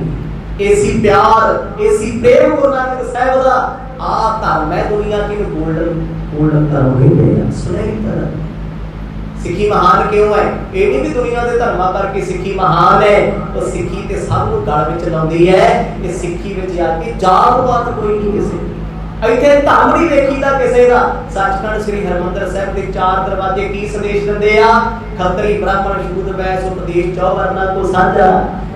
ਏਸੀ ਪਿਆਰ, ਏਸੀ ਪ੍ਰੇਮ ਗੁਰੂ ਨਾਨਕ ਸਾਹਿਬ ਦਾ। ਆ ਧਰਮ ਹੈ ਦੁਨੀਆ ਕੀ ਗੋਲਡਨ ਧਰਮ ਕਹਿੰਦੇ ਆ, ਸੁਨਹਿਰੀ ਧਰਮ। ਸਿੱਖੀ ਮਹਾਨ ਕਿਉਂ ਹੈ? ਇਹ ਨਹੀਂ ਵੀ ਦੁਨੀਆ ਦੇ ਧਰਮਾਂ ਕਰਕੇ ਸਿੱਖੀ ਮਹਾਨ ਹੈ। ਉਹ ਸਿੱਖੀ ਤੇ ਸਭ ਨੂੰ ਗਲ ਵਿੱਚ ਲਾਉਂਦੀ ਹੈ। ਇਹ ਸਿੱਖੀ ਵਿੱਚ ਆ ਕੇ ਜਾਤ ਪਾਤ ਕੋਈ ਨਹੀਂ ਕਿਸੇ ਦੀ। ਇੱਥੇ ਧਰਮ ਨਹੀਂ ਵੇਖੀਦਾ ਕਿਸੇ ਦਾ। ਸੱਚਖੰਡ ਸ੍ਰੀ ਹਰਿਮੰਦਰ ਸਾਹਿਬ ਦੇ 4 ਦਰਵਾਜ਼ੇ ਕੀ ਸੰਦੇਸ਼ ਦਿੰਦੇ ਆ? ਖੱਤਰੀ ਬ੍ਰਾਹਮਣ ਸ਼ੂਦਰ ਵੈਸ ਉਪਦੇਸ਼ 4 ਵਰਨਾ ਕੋ ਸਾਂਝਾ।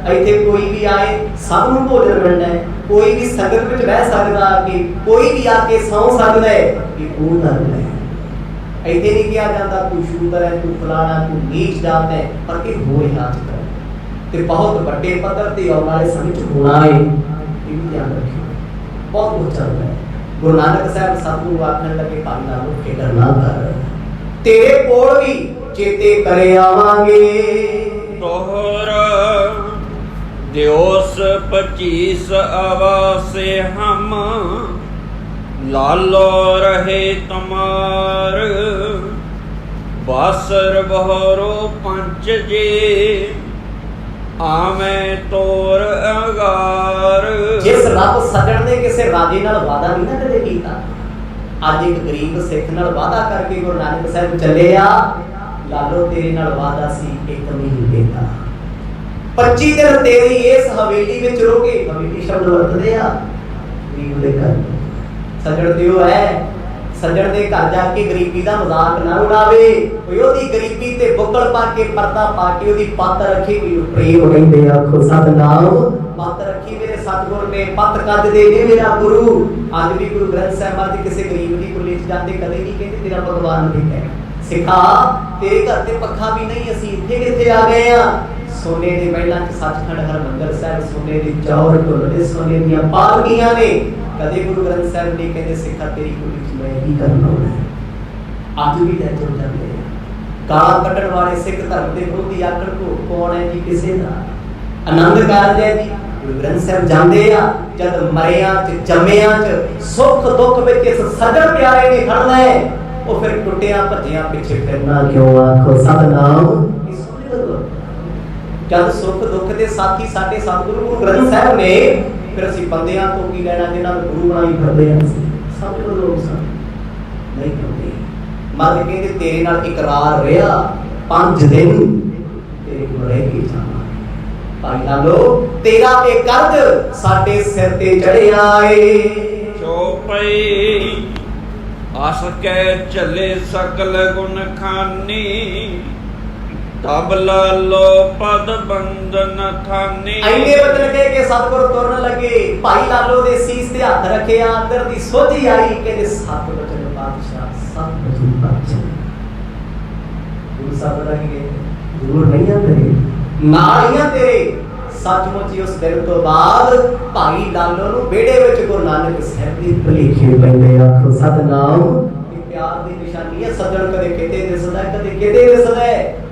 ਇੱਥੇ ਕੋਈ ਵੀ ਆਏ ਸਭ ਨੂੰ ਭੋਜਨ ਮਿਲਣਾ ਹੈ, ਕੋਈ ਵੀ ਸੰਗਤ ਵਿੱਚ ਬਹਿ ਸਕਦਾ ਆ ਕੇ, ਕੋਈ ਵੀ ਆ ਕੇ ਸੌਂ ਸਕਦਾ ਹੈ। ਇਹ ਉਹ ਧਰਮ ਹੈ। ਇੱਥੇ ਨਹੀਂ ਕਿਹਾ ਜਾਂਦਾ ਤੂੰ ਸ਼ੂਦਰ ਹੈ, ਤੂੰ ਫਲਾਣਾ, ਤੂੰ ਨੀਚ ਜਾਤ ਹੈ, ਪਰ ਇਹ ਹੋਏ ਅੱਜ ਕੱਲ੍ਹ ਤੇ ਬਹੁਤ ਵੱਡੇ ਪੱਧਰ ਤੇ ਆਉਣ ਵਾਲੇ ਸਮੇਂ 'ਚ ਹੋਣਾ ਹੈ। ਇਹ ਵੀ ਧਿਆਨ ਰੱਖਿਓ, ਬਹੁਤ ਕੁਝ ਚੱਲਦਾ ਹੈ। ਗੁਰੂ ਨਾਨਕ ਸਾਹਿਬ ਸਭ ਨੂੰ ਆਖਣ ਲੱਗੇ ਭਾਈ ਲਾਲੋ ਫਿਕਰ ਨਾ ਕਰ, ਤੇਰੇ ਕੋਲ ਵੀ ਚੇਤੇ ਕਰੇ ਆਵਾਂਗੇ। ਤੋਹਰ ਦਿਓਸ 25 ਆਵਾਸੇ ਹਮ, ਲਾਲੋ ਰਹੇ ਤੁਮਾਰ। ਬਾਸਰ ਬਹਰੋ ਪੰਚ ਜੀ, ਆਵੇਂ ਤੋਰ ਅਗਾਰ। ਜਿਸ ਰੱਬ ਸੱਜਣ ਨੇ ਕਿਸੇ ਰਾਜੇ ਨਾਲ ਵਾਅਦਾ ਨਹੀਂ ਨਾ ਕਦੇ ਕੀਤਾ, ਅੱਜ ਇੱਕ ਗਰੀਬ ਸਿੱਖ ਨਾਲ ਵਾਅਦਾ ਕਰਕੇ ਗੁਰੂ ਨਾਨਕ ਸਾਹਿਬ ਚੱਲੇ ਆ। ਲਾਲੋ ਤੇਰੇ ਨਾਲ ਵਾਅਦਾ ਸੀ 1 ਮਹੀਨੇ ਦਾ, 25 ਦਿਨ ਤੇਰੀ ਇਸ ਹਵੇਲੀ ਵਿੱਚ ਰਹੋਗੇ। ਹਵੇਲੀ ਸ਼ਬਦ ਵਰਤਦੇ ਆ ਗਰੀਬ ਦੇ ਘਰ। ਸੱਜਣ ਤੇ ਉਹ ਹੈ, ਸੱਜਣ ਦੇ ਘਰ ਜਾ ਕੇ ਗਰੀਬੀ ਦਾ ਮਜ਼ਾਕ ਨਾ ਉਡਾਵੇ। ਉਹਦੀ ਗਰੀਬੀ ਤੇ ਬੁੱਕਲ ਪਾ ਕੇ ਪਰਦਾ ਪਾ ਕੇ ਉਹਦੀ ਪੱਤ ਰੱਖੀ। ਪ੍ਰੇਮ ਕਹਿੰਦੇ ਆਖੋ ਸਤਿਨਾਮ। ਪੱਤ ਰੱਖੀ ਮੇਰੇ सतगुर ने पत कद दे जे मेरा गुरु। अज भी गुरु ग्रंथ साहिब महाराज किसी गरीब की कुली च जाते कदे नहीं कहते तेरा भगवान ठीक है सिखा तेरे घर ते पखा भी नहीं असीं इत्थे कित्थे आ गए आ। सोने दे महलां च सचखंड हरमंदर साहिब सोने दी चौर ढोलदे सोने दीयां पालकियां ने। कदे गुरु ग्रंथ साहिब ने कहते सिखा तेरी कुली च मैं की करना है। अज भी लै तुर जाते गालां कड्ढण वाले सिख धर्म दे विरोधी आखण को कौन है जी किसे दा आनंद कारज है जी। गुरु ग्रंथ साहिब जांदे आ जद मरियां च जम्मियां च सुख दुख विच इस सजण प्यारे ने खड़ना है वो फिर टुटिया भजिया पिछे फिरना क्यों आखो सतनाम। जद सुख दुख दे साथी साडे सतगुरु गुरु ग्रंथ साहिब ने फिर असीं बंदियां तो की लेना जिन्हां नूं गुरु बनाई फिरदे आ सब लोग नहीं करते। मर्द कहते तेरे नाल इकरार रहा 5 दिन तेरे को रह के जाना। भाई लालो तेरा ये कर्ज साडे सिर ते चढ़िया आए। चौपई आस कै चले सकल गुण खानी तब लालो पद बंदन थानी। ऐने बदन कह के सतगुर तुरन लगे भाई लालो दे सीस ते हथ रखिया अंदर दी सोझी आई कहते सत वचन बादशाह सत वचन बादशाह। गुरु साहब लगे दूर नहीं आ तेरे नालियां तेरे। सचमुच ही उस दिन तो बाद भाई लालो नूं बेड़े विच गुरु नानक साहिब दी भलेखे पैंदे आखो सतनाम। प्यार दी निशानी है सज्जण कदे किते दिसदा कदे किते दिसदा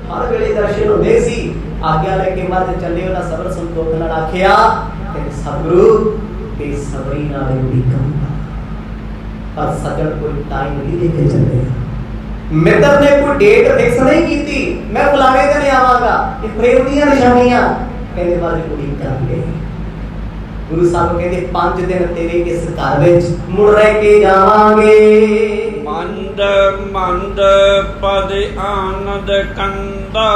हर वेले दर्शन होंदे सी। आज्ञा लेके मर्द चले उन्हां सबर संतोख नाल आखिया कि सतगुरु ते सबरी नाल उड़ीकम पर सज्जण कोई टाइम नहीं लेके चले। मित्र ने कोई डेट फिक्स नहीं कीती मैं फलाने दिन आवांगा ये प्रेम दी निशानियां कहने वाले कुड़ी कर ले। गुरु साहब कहते 5 दिन तेरे इस घर विच मुड़ रह के जावांगे। मंद मंद पद आनंद कंदा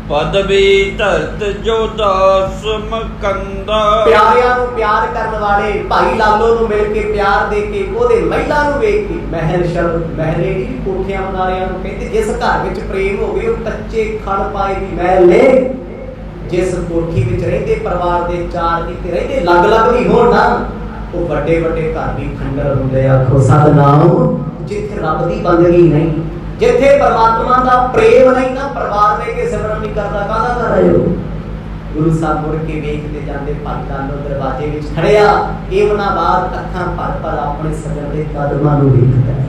पदवी धरत जो दास मकंदा। प्यारिਆਂ ਨੂੰ प्यार करने वाले भाई लालो ਨੂੰ मिल के प्यार दे के ਉਹਦੇ ਮਹਿਲਾ ਨੂੰ ਵੇਖ ਕੇ ਮਹਿਲ ਸ਼ਬਦ ਮਹਿਲੇ ਦੀ ਕੋਠੀਆਂ ਬਣਾਰਿਆਂ ਨੂੰ ਕਹਿੰਦੇ जिस घर ਵਿੱਚ प्रेम ਹੋਵੇ ਉਹ ਕੱਚੇ ਖੜ ਪਾਏ ਦੀ ਮਹਿਲ ਨੇ। जिस कोठी विच रहंदे परिवार दे 4 जी ते रहंदे लग-लग भी होण ना ਉਹ ਵੱਡੇ ਵੱਡੇ घर भी खंडर ਹੁੰਦੇ आखो सतनाम। जिथे रब दी बंदगी नहीं जिथे परमात्मा दा प्रेम नहीं ना परिवार दे के सिमरन नहीं करदा कादा कर रहे हो। गुरु साहब मुड़ के वेखदे जांदे भाई लालो दरवाजे विच खड़िया एवना बाद अखां भर भर अपने सजण दे कदमां नूं वेखदा है।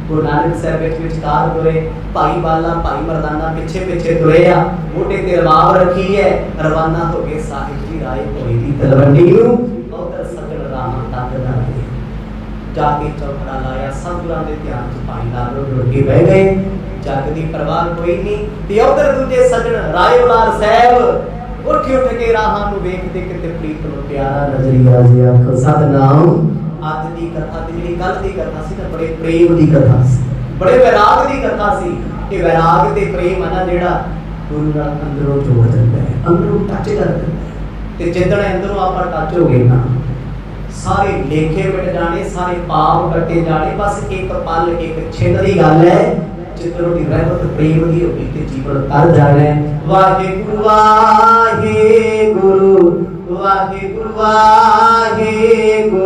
गुरु नानक साहिब विचकार तुरे भाई बाला भाई मरदाना पिछे पिछे तुरे आ मोटे ते रवाब रखी है रवाना हो गए साहिब जी राय होई दी तलवंडी नूं उधर सजण राम तक ना जाके चौखड़ा लाया सतगुरां दे ध्यान च भाई लालो रुक के बह गए। जग दी परवाह कोई नहीं ते उधर दूजे सजण राय उलार साहिब उठ के राहां नूं वेखदे किते प्रीत नूं प्यारा नजरिया जी आखो सतनाम। आज दी कथा दी जेहड़ी कल दी कथा सी ना बड़े प्रेम दी कथा सी बड़े वैराग दी कथा सी। ये वैराग ते प्रेम है ना जेड़ा गुरु नाल अंदरों जोड़ दिंदा है अंदरों टच कर दिंदा है ते जिद्दण अंदरों आपां टच हो गए ना सारे लेखे मिट जाने सारे पाप कटे जाने। बस एक पल एक छिन दी गल है जिद्दणों दी रहमत प्रेम दी होगी ते जीवन तर जाना है। वाहिगुरु वाहिगुरु वाहिगुरु वाहिगुरु।